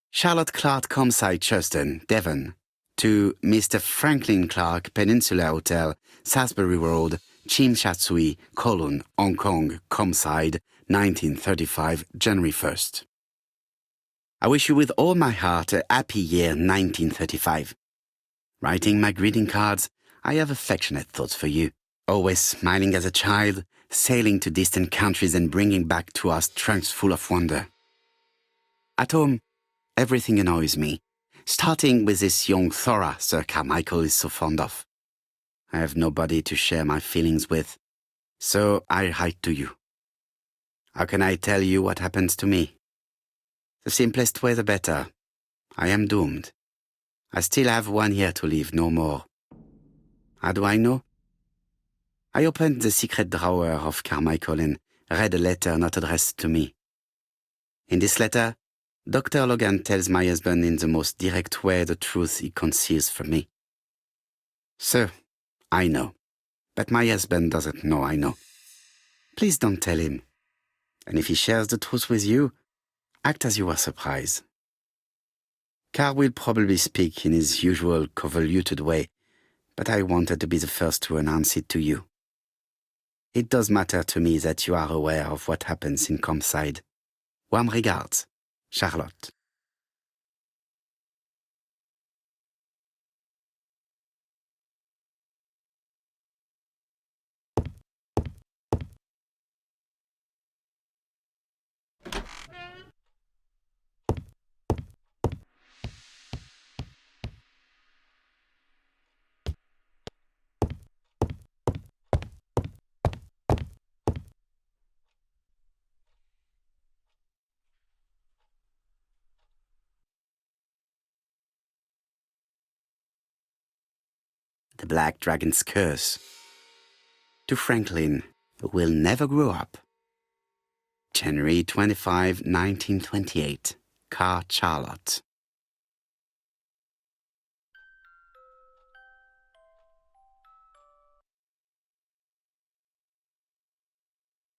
Charlotte Clarke, Combeside, Cust, Devon, to Mr. Franklin Clarke, Peninsula Hotel, Salisbury Road, Tsim Sha Tsui, Kowloon, Hong Kong, Combeside, 1935, January 1st. I wish you with all my heart a happy year 1935. Writing my greeting cards, I have affectionate thoughts for you. Always smiling as a child, sailing to distant countries and bringing back to us trunks full of wonder. At home, everything annoys me, starting with this young Thora Sir Carmichael is so fond of. I have nobody to share my feelings with, so I write to you. How can I tell you what happens to me? The simplest way the better. I am doomed. I still have 1 year to live, no more. How do I know? I opened the secret drawer of Carmichael and read a letter not addressed to me. In this letter, Dr. Logan tells my husband in the most direct way the truth he conceals from me. Sir, I know, but my husband doesn't know I know. Please don't tell him. And if he shares the truth with you, act as you were surprised. Carl will probably speak in his usual convoluted way, but I wanted to be the first to announce it to you. It does matter to me that you are aware of what happens in Combeside. Warm regards, Charlotte. The Black Dragon's Curse. To Franklin, who will never grow up. January 25, 1928. Car Charlotte.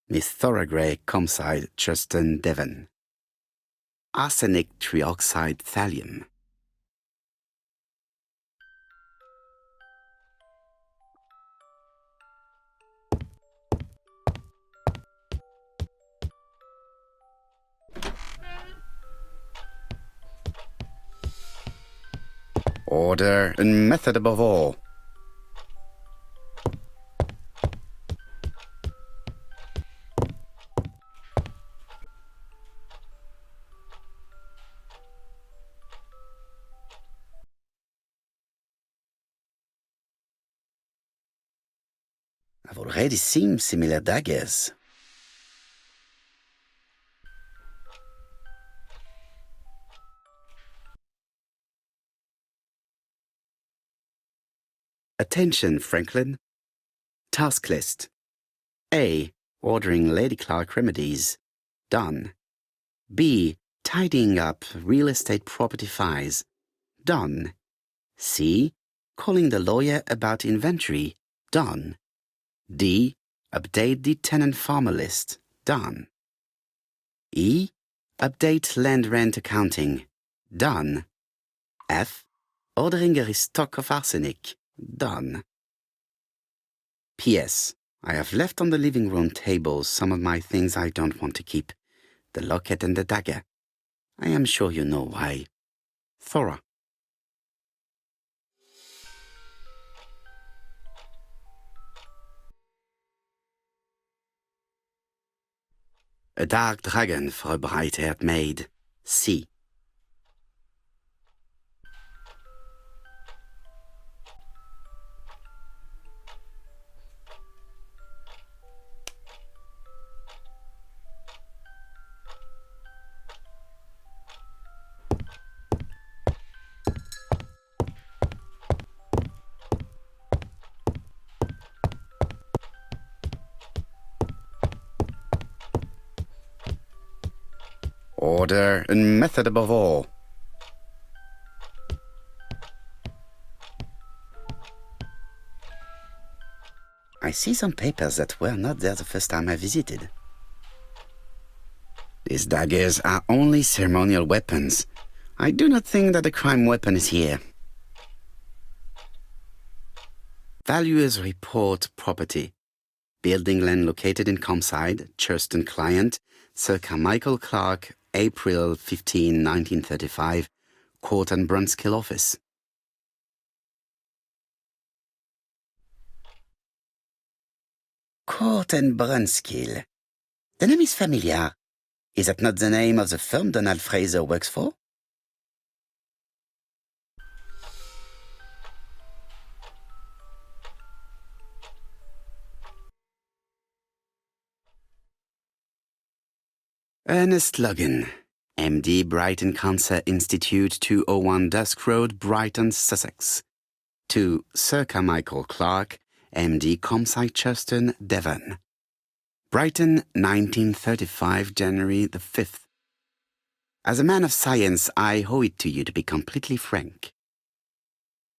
Miss Thoroughgrey, Combeside, Cust, Devon. Arsenic trioxide thallium. Order and method above all. I've already seen similar daggers. Attention, Franklin. Task list. A. Ordering Lady Clarke remedies. Done. B. Tidying up real estate property files. Done. C. Calling the lawyer about inventory. Done. D. Update the tenant-farmer list. Done. E. Update land rent accounting. Done. F. Ordering a restock of arsenic. Done. P.S. I have left on the living room table some of my things I don't want to keep. The locket and the dagger. I am sure you know why. Thora. A dark dragon for a bright-haired maid. C. Order and method above all. I see some papers that were not there the first time I visited. These daggers are only ceremonial weapons. I do not think that the crime weapon is here. Valuers report property. Building land located in Combeside, Cust & Client, Sir Carmichael Clarke, April 15, 1935, Court and Brunskill Office. Court and Brunskill. The name is familiar. Is that not the name of the firm Donald Fraser works for? Ernest Logan, M.D., Brighton Cancer Institute, 201 Dusk Road, Brighton, Sussex. To Sir Carmichael Clarke, MD Combeside Churton, Devon. Brighton, 1935, January the 5th. As a man of science, I owe it to you to be completely frank.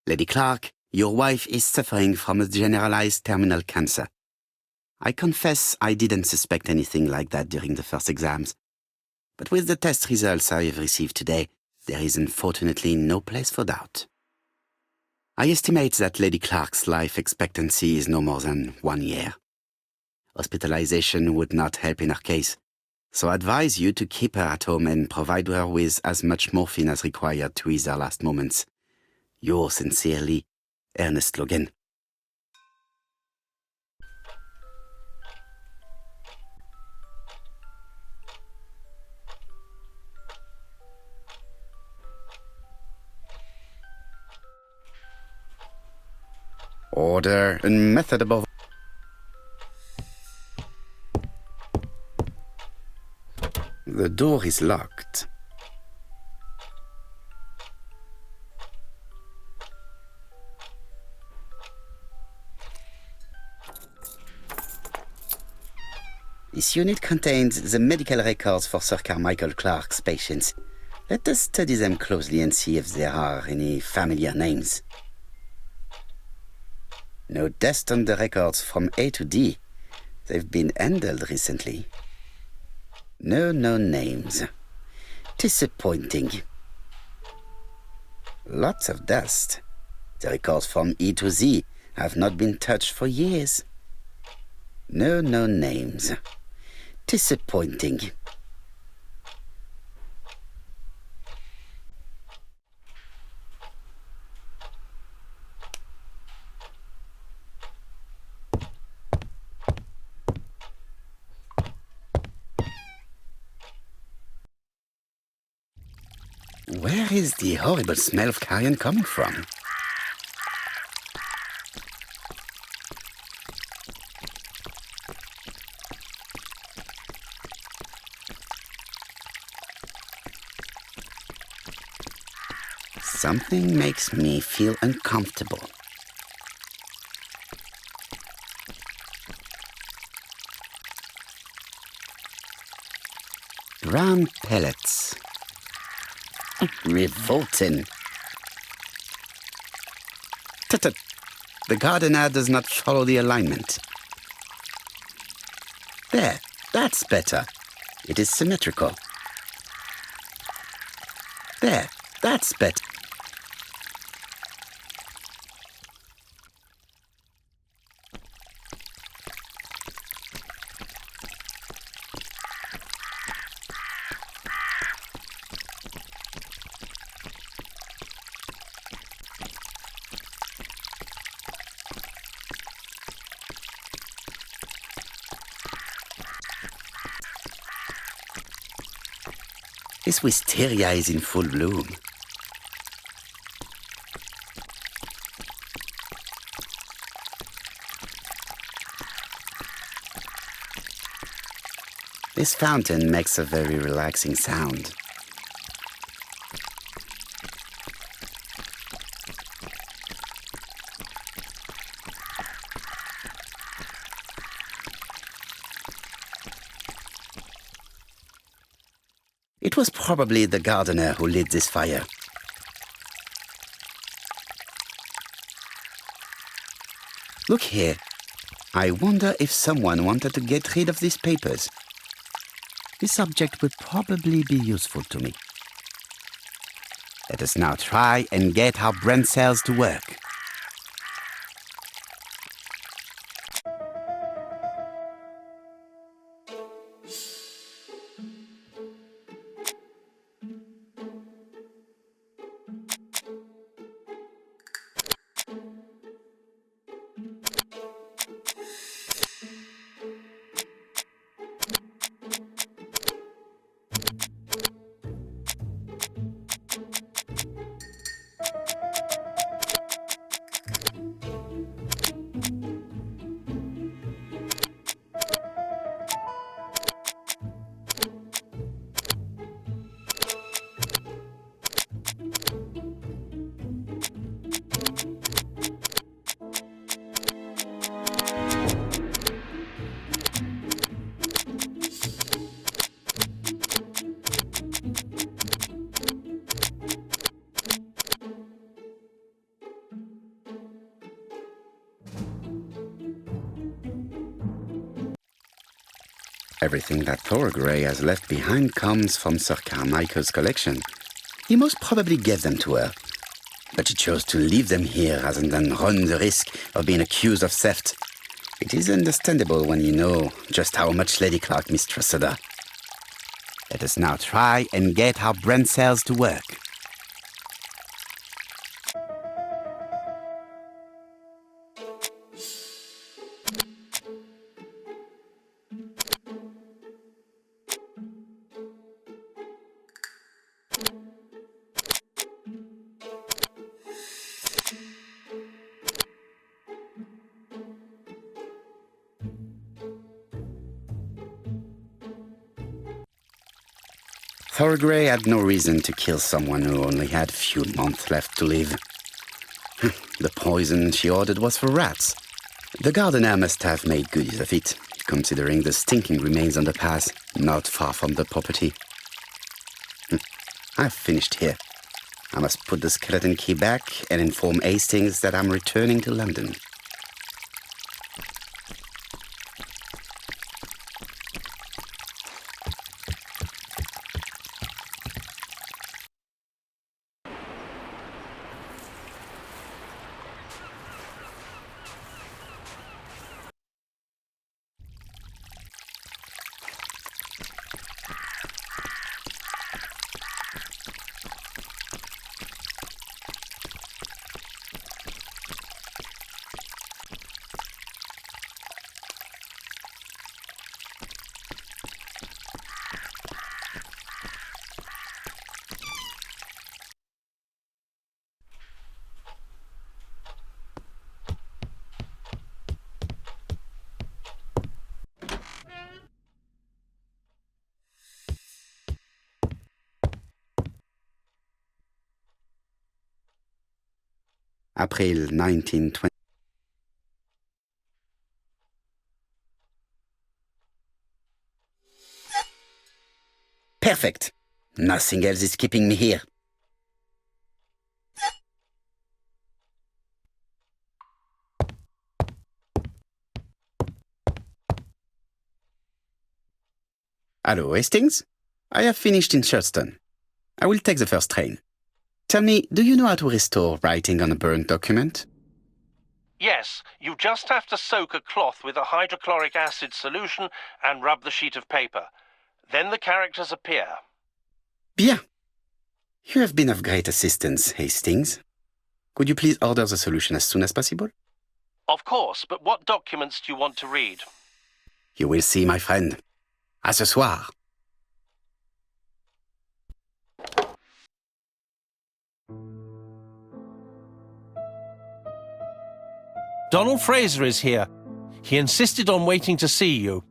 Lady Clarke, your wife is suffering from a generalized terminal cancer. I confess I didn't suspect anything like that during the first exams. But with the test results I have received today, there is unfortunately no place for doubt. I estimate that Lady Clarke's life expectancy is no more than 1 year. Hospitalization would not help in her case, so I advise you to keep her at home and provide her with as much morphine as required to ease her last moments. Yours sincerely, Ernest Logan. Order and method above. The door is locked. This unit contains the medical records for Sir Carmichael Clarke's patients. Let us study them closely and see if there are any familiar names. No dust on the records from A to D. They've been handled recently. No known names. Disappointing. Lots of dust. The records from E to Z have not been touched for years. No known names. Disappointing. Where is the horrible smell of carrion coming from? Something makes me feel uncomfortable. Brown pellets. Revolting. Tut-tut. The gardener does not follow the alignment. There, that's better. It is symmetrical. There, that's better. This wisteria is in full bloom. This fountain makes a very relaxing sound. It was probably the gardener who lit this fire. Look here. I wonder if someone wanted to get rid of these papers. This object would probably be useful to me. Let us now try and get our brain cells to work. Everything that Thorgray has left behind comes from Sir Carmichael's collection. He most probably gave them to her, but she chose to leave them here rather than run the risk of being accused of theft. It is understandable when you know just how much Lady Clarke mistrusted her. Let us now try and get our brain cells to work. Thorgray had no reason to kill someone who only had few months left to live. The poison she ordered was for rats. The gardener must have made good use of it, considering the stinking remains on the path, not far from the property. I've finished here. I must put the skeleton key back and inform Hastings that I'm returning to London. April 1920. Perfect. Nothing else is keeping me here. Hello, Hastings? I have finished in Sherstone. I will take the first train. Tell me, do you know how to restore writing on a burnt document? Yes, you just have to soak a cloth with a hydrochloric acid solution and rub the sheet of paper. Then the characters appear. Bien. You have been of great assistance, Hastings. Could you please order the solution as soon as possible? Of course, but what documents do you want to read? You will see, my friend. À ce soir. Donald Fraser is here. He insisted on waiting to see you.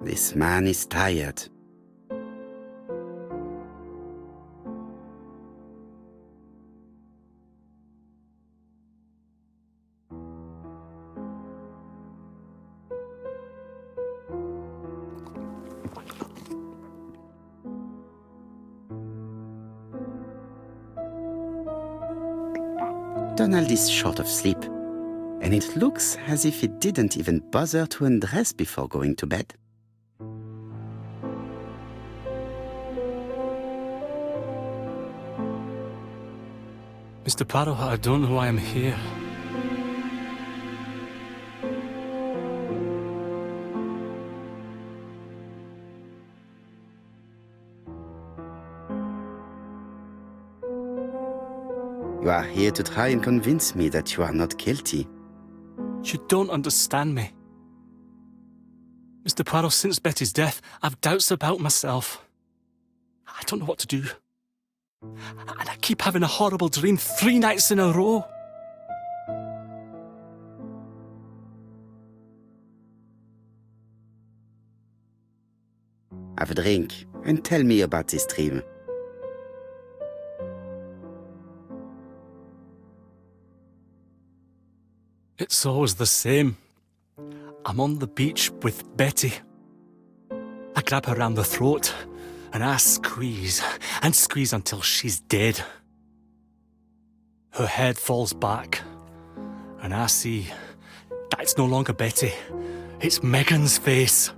This man is tired. Donald is short of sleep, and it looks as if he didn't even bother to undress before going to bed. Mr. Poirot, I don't know why I'm here. You are here to try and convince me that you are not guilty. You don't understand me. Mr. Poirot, since Betty's death, I've doubts about myself. I don't know what to do. And I keep having a horrible dream 3 nights in a row. Have a drink and tell me about this dream. It's always the same. I'm on the beach with Betty. I grab her round the throat and I squeeze and squeeze until she's dead. Her head falls back and I see that it's no longer Betty. It's Megan's face.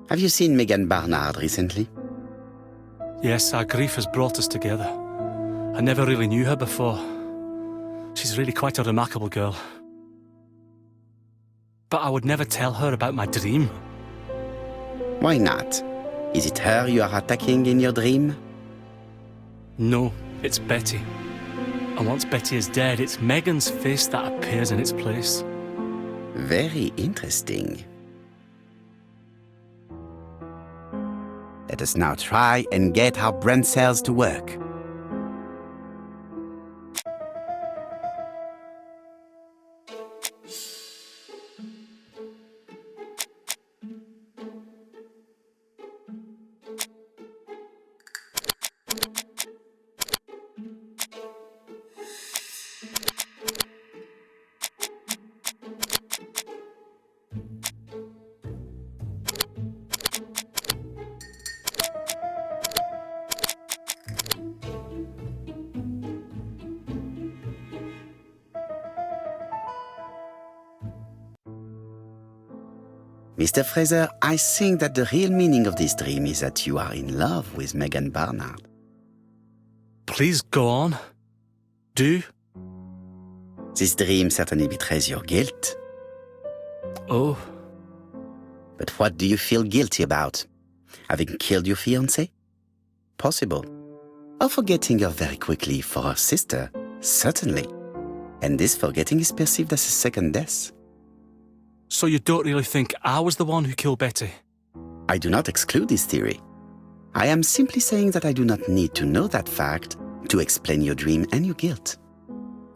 Have you seen Megan Barnard recently? Yes, our grief has brought us together. I never really knew her before. She's really quite a remarkable girl. But I would never tell her about my dream. Why not? Is it her you are attacking in your dream? No, it's Betty. And once Betty is dead, it's Megan's face that appears in its place. Very interesting. Let us now try and get our brain cells to work. Mr. Fraser, I think that the real meaning of this dream is that you are in love with Megan Barnard. Please go on. Do. This dream certainly betrays your guilt. Oh. But what do you feel guilty about? Having killed your fiancé? Possible. Or forgetting her very quickly for her sister? Certainly. And this forgetting is perceived as a second death. So you don't really think I was the one who killed Betty? I do not exclude this theory. I am simply saying that I do not need to know that fact to explain your dream and your guilt.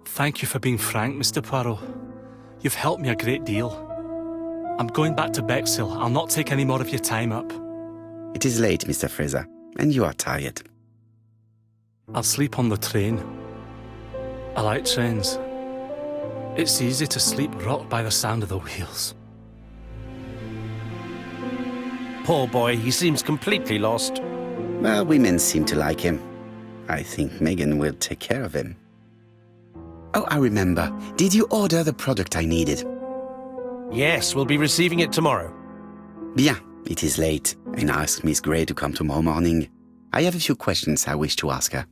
Thank you for being frank, Mr. Poirot. You've helped me a great deal. I'm going back to Bexhill. I'll not take any more of your time up. It is late, Mr. Fraser, and you are tired. I'll sleep on the train. I like trains. It's easy to sleep rocked by the sound of the wheels. Poor boy, he seems completely lost. Well, women seem to like him. I think Megan will take care of him. Oh, I remember. Did you order the product I needed? Yes, we'll be receiving it tomorrow. Bien, it is late, and I asked Miss Grey to come tomorrow morning. I have a few questions I wish to ask her.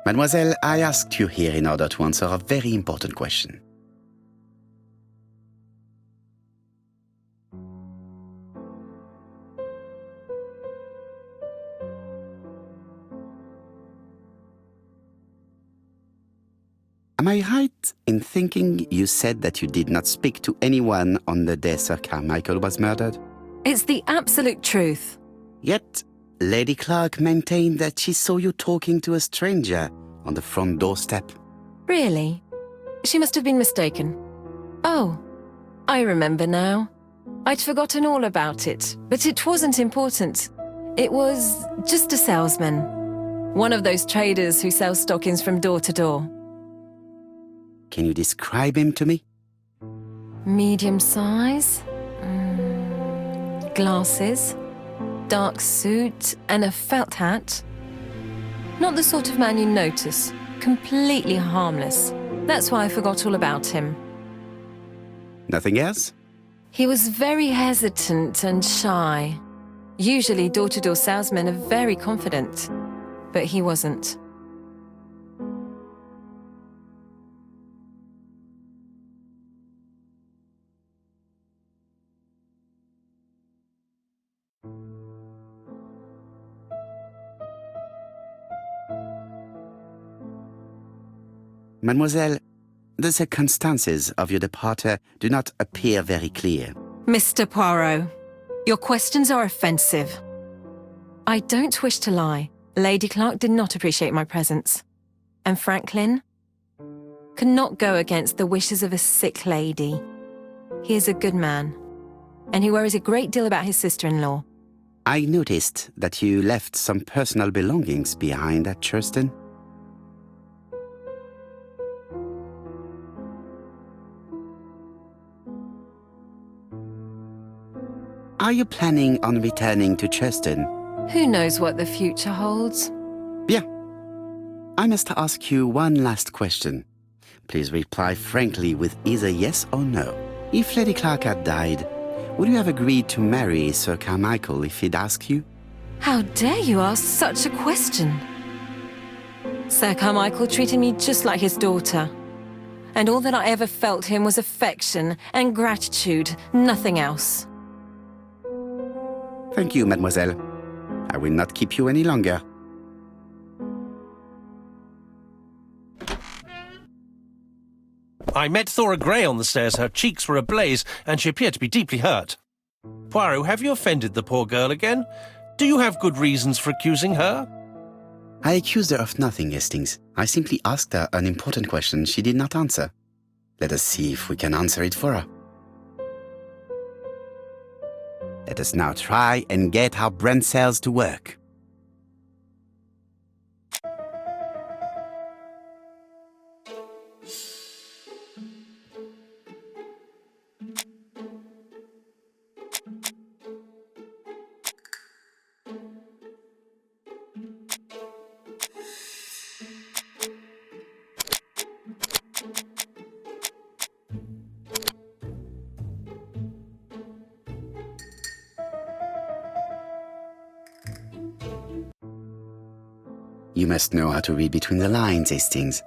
Mademoiselle, I asked you here in order to answer a very important question. Am I right in thinking you said that you did not speak to anyone on the day Sir Carmichael was murdered? It's the absolute truth. Yet, Lady Clarke maintained that she saw you talking to a stranger on the front doorstep. Really? She must have been mistaken. Oh, I remember now. I'd forgotten all about it, but it wasn't important. It was just a salesman. One of those traders who sell stockings from door to door. Can you describe him to me? Medium size, glasses, dark suit, and a felt hat. Not the sort of man you notice. Completely harmless. That's why I forgot all about him. Nothing else? He was very hesitant and shy. Usually door-to-door salesmen are very confident, but he wasn't. Mademoiselle, the circumstances of your departure do not appear very clear. Mr. Poirot, your questions are offensive. I don't wish to lie. Lady Clarke did not appreciate my presence. And Franklin could not go against the wishes of a sick lady. He is a good man, and he worries a great deal about his sister-in-law. I noticed that you left some personal belongings behind at Churston. Are you planning on returning to Cheston? Who knows what the future holds? Bien. I must ask you one last question. Please reply frankly with either yes or no. If Lady Clarke had died, would you have agreed to marry Sir Carmichael if he'd asked you? How dare you ask such a question? Sir Carmichael treated me just like his daughter. And all that I ever felt him was affection and gratitude, nothing else. Thank you, mademoiselle. I will not keep you any longer. I met Thora Grey on the stairs. Her cheeks were ablaze, and she appeared to be deeply hurt. Poirot, have you offended the poor girl again? Do you have good reasons for accusing her? I accused her of nothing, Hastings. I simply asked her an important question she did not answer. Let us see if we can answer it for her. Let us now try and get our brain cells to work. You must know how to read between the lines, Hastings.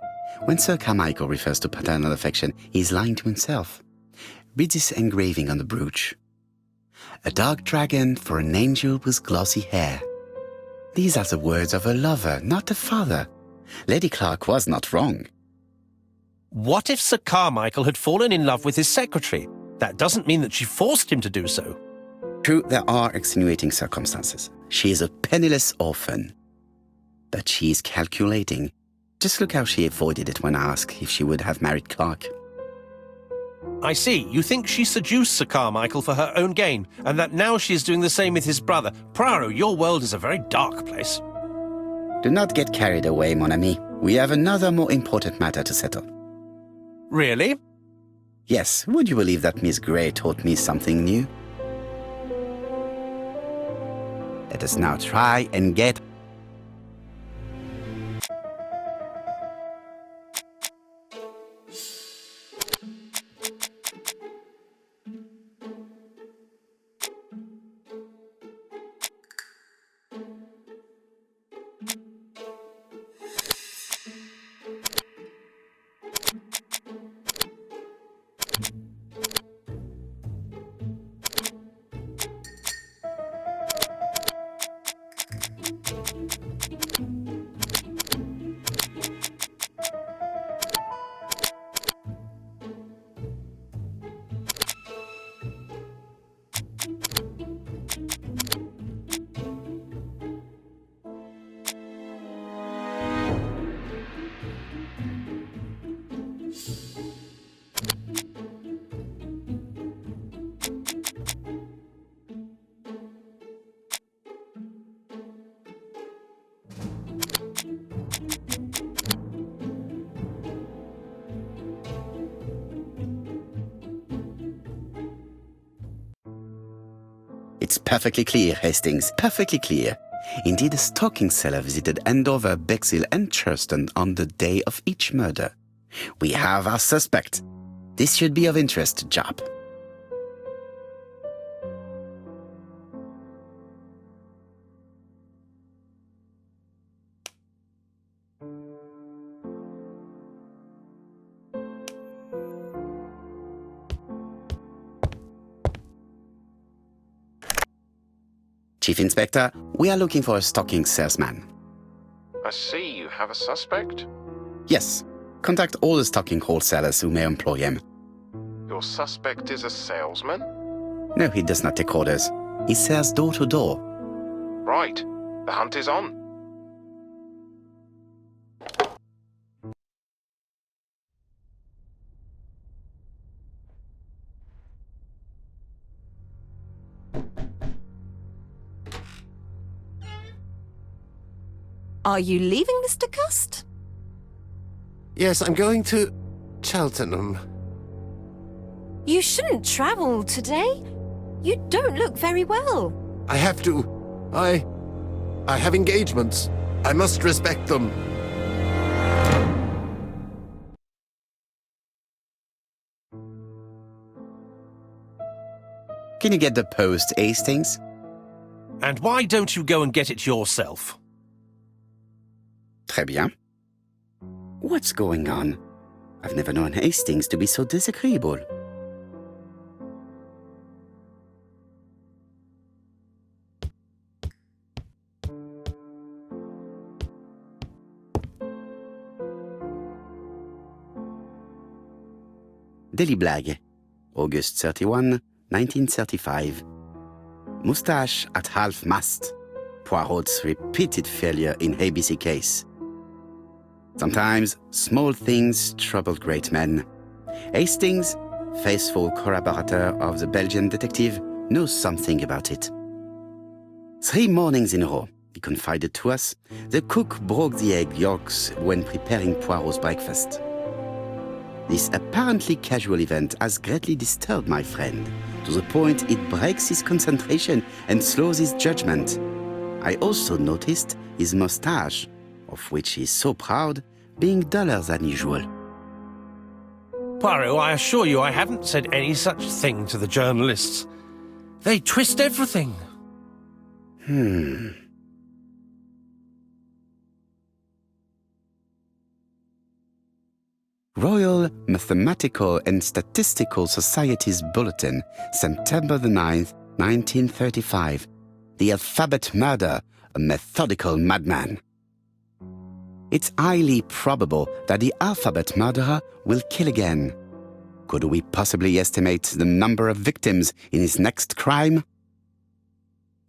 When Sir Carmichael refers to paternal affection, he is lying to himself. Read this engraving on the brooch. A dark dragon for an angel with glossy hair. These are the words of a lover, not a father. Lady Clarke was not wrong. What if Sir Carmichael had fallen in love with his secretary? That doesn't mean that she forced him to do so. True, there are extenuating circumstances. She is a penniless orphan. But she is calculating. Just look how she avoided it when asked if she would have married Clarke. I see. You think she seduced Sir Carmichael for her own gain, and that now she is doing the same with his brother. Poirot, your world is a very dark place. Do not get carried away, mon ami. We have another more important matter to settle. Really? Yes, would you believe that Miss Grey taught me something new? Let us now try and get... It's perfectly clear, Hastings, perfectly clear. Indeed, a stocking seller visited Andover, Bexhill and Churston on the day of each murder. We have our suspect. This should be of interest, Jap. Chief Inspector, we are looking for a stocking salesman. I see you have a suspect. Yes. Contact all the stocking wholesalers who may employ him. Your suspect is a salesman? No, he does not take orders. He sells door to door. Right. The hunt is on. Are you leaving, Mr. Cust? Yes, I'm going to Cheltenham. You shouldn't travel today. You don't look very well. I have to. I have engagements. I must respect them. Can you get the post, Hastings? And why don't you go and get it yourself? Très bien. What's going on? I've never known Hastings to be so disagreeable. Daily Blag, August 31, 1935. Moustache at half-mast. Poirot's repeated failure in A.B.C. case. Sometimes small things trouble great men. Hastings, faithful collaborator of the Belgian detective, knows something about it. 3 mornings in a row, he confided to us, the cook broke the egg yolks when preparing Poirot's breakfast. This apparently casual event has greatly disturbed my friend, to the point it breaks his concentration and slows his judgment. I also noticed his moustache, of which he is so proud, being duller than usual. Poirot, I assure you I haven't said any such thing to the journalists. They twist everything. Royal Mathematical and Statistical Society's Bulletin, September the 9th, 1935. The alphabet murder, a methodical madman. It's highly probable that the alphabet murderer will kill again. Could we possibly estimate the number of victims in his next crime?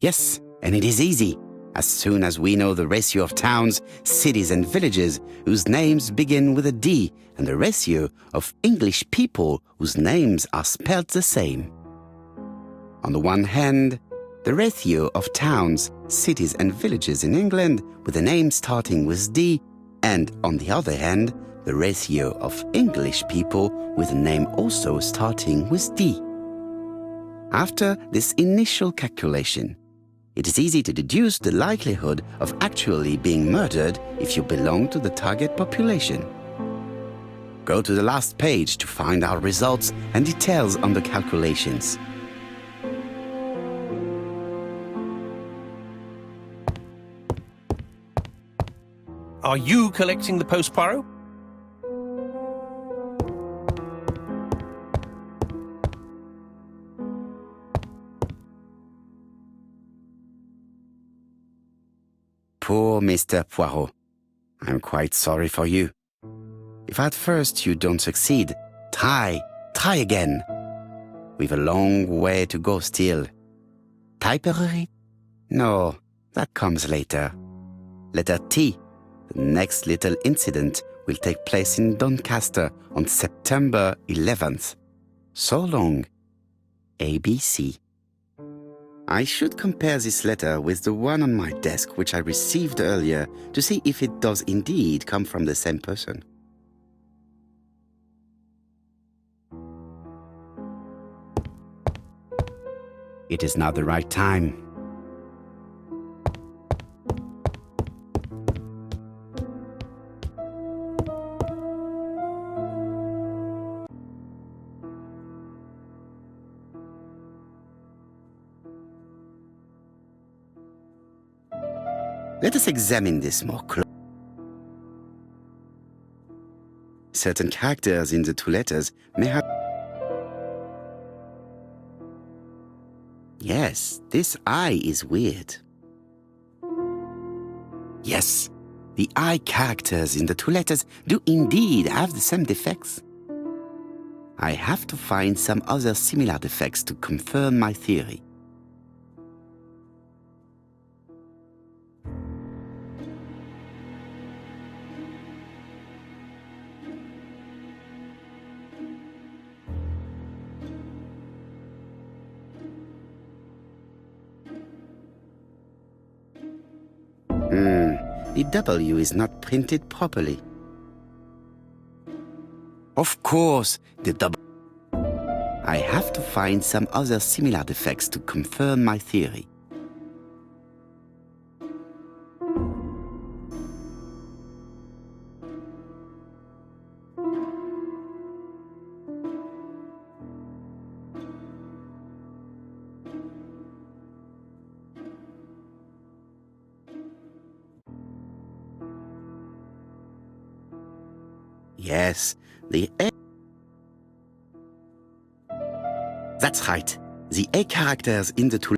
Yes, and it is easy. As soon as we know the ratio of towns, cities and villages whose names begin with a D and the ratio of English people whose names are spelled the same. On the one hand, the ratio of towns, cities and villages in England with a name starting with D, and on the other hand, the ratio of English people with a name also starting with D. After this initial calculation, it is easy to deduce the likelihood of actually being murdered if you belong to the target population. Go to the last page to find our results and details on the calculations. Are you collecting the post, Poirot? Poor Mr. Poirot. I'm quite sorry for you. If at first you don't succeed, try again. We've a long way to go still. Typery? No, that comes later. Letter T. The next little incident will take place in Doncaster on September 11th. So long. A.B.C. I should compare this letter with the one on my desk which I received earlier to see if it does indeed come from the same person. It is now the right time. Let us examine this more closely. Certain characters in the 2 letters may have... Yes, this I is weird. Yes, the I characters in the 2 letters do indeed have the same defects. I have to find some other similar defects to confirm my theory. The W is not printed properly. Of course, the W... I have to find some other similar defects to confirm my theory. Yes, the A. That's right. The A characters in the two.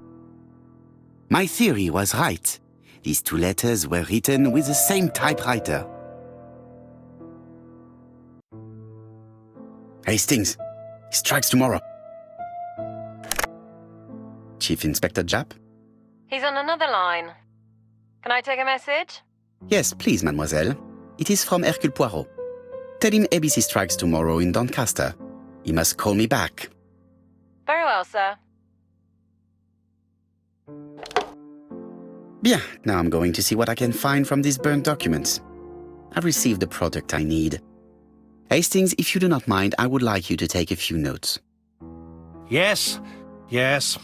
My theory was right. These two letters were written with the same typewriter. Hastings, he strikes tomorrow. Chief Inspector Japp? He's on another line. Can I take a message? Yes, please, mademoiselle. It is from Hercule Poirot. Tell him A.B.C. strikes tomorrow in Doncaster. He must call me back. Very well, sir. Bien, now I'm going to see what I can find from these burnt documents. I've received the product I need. Hastings, if you do not mind, I would like you to take a few notes. Yes, yes.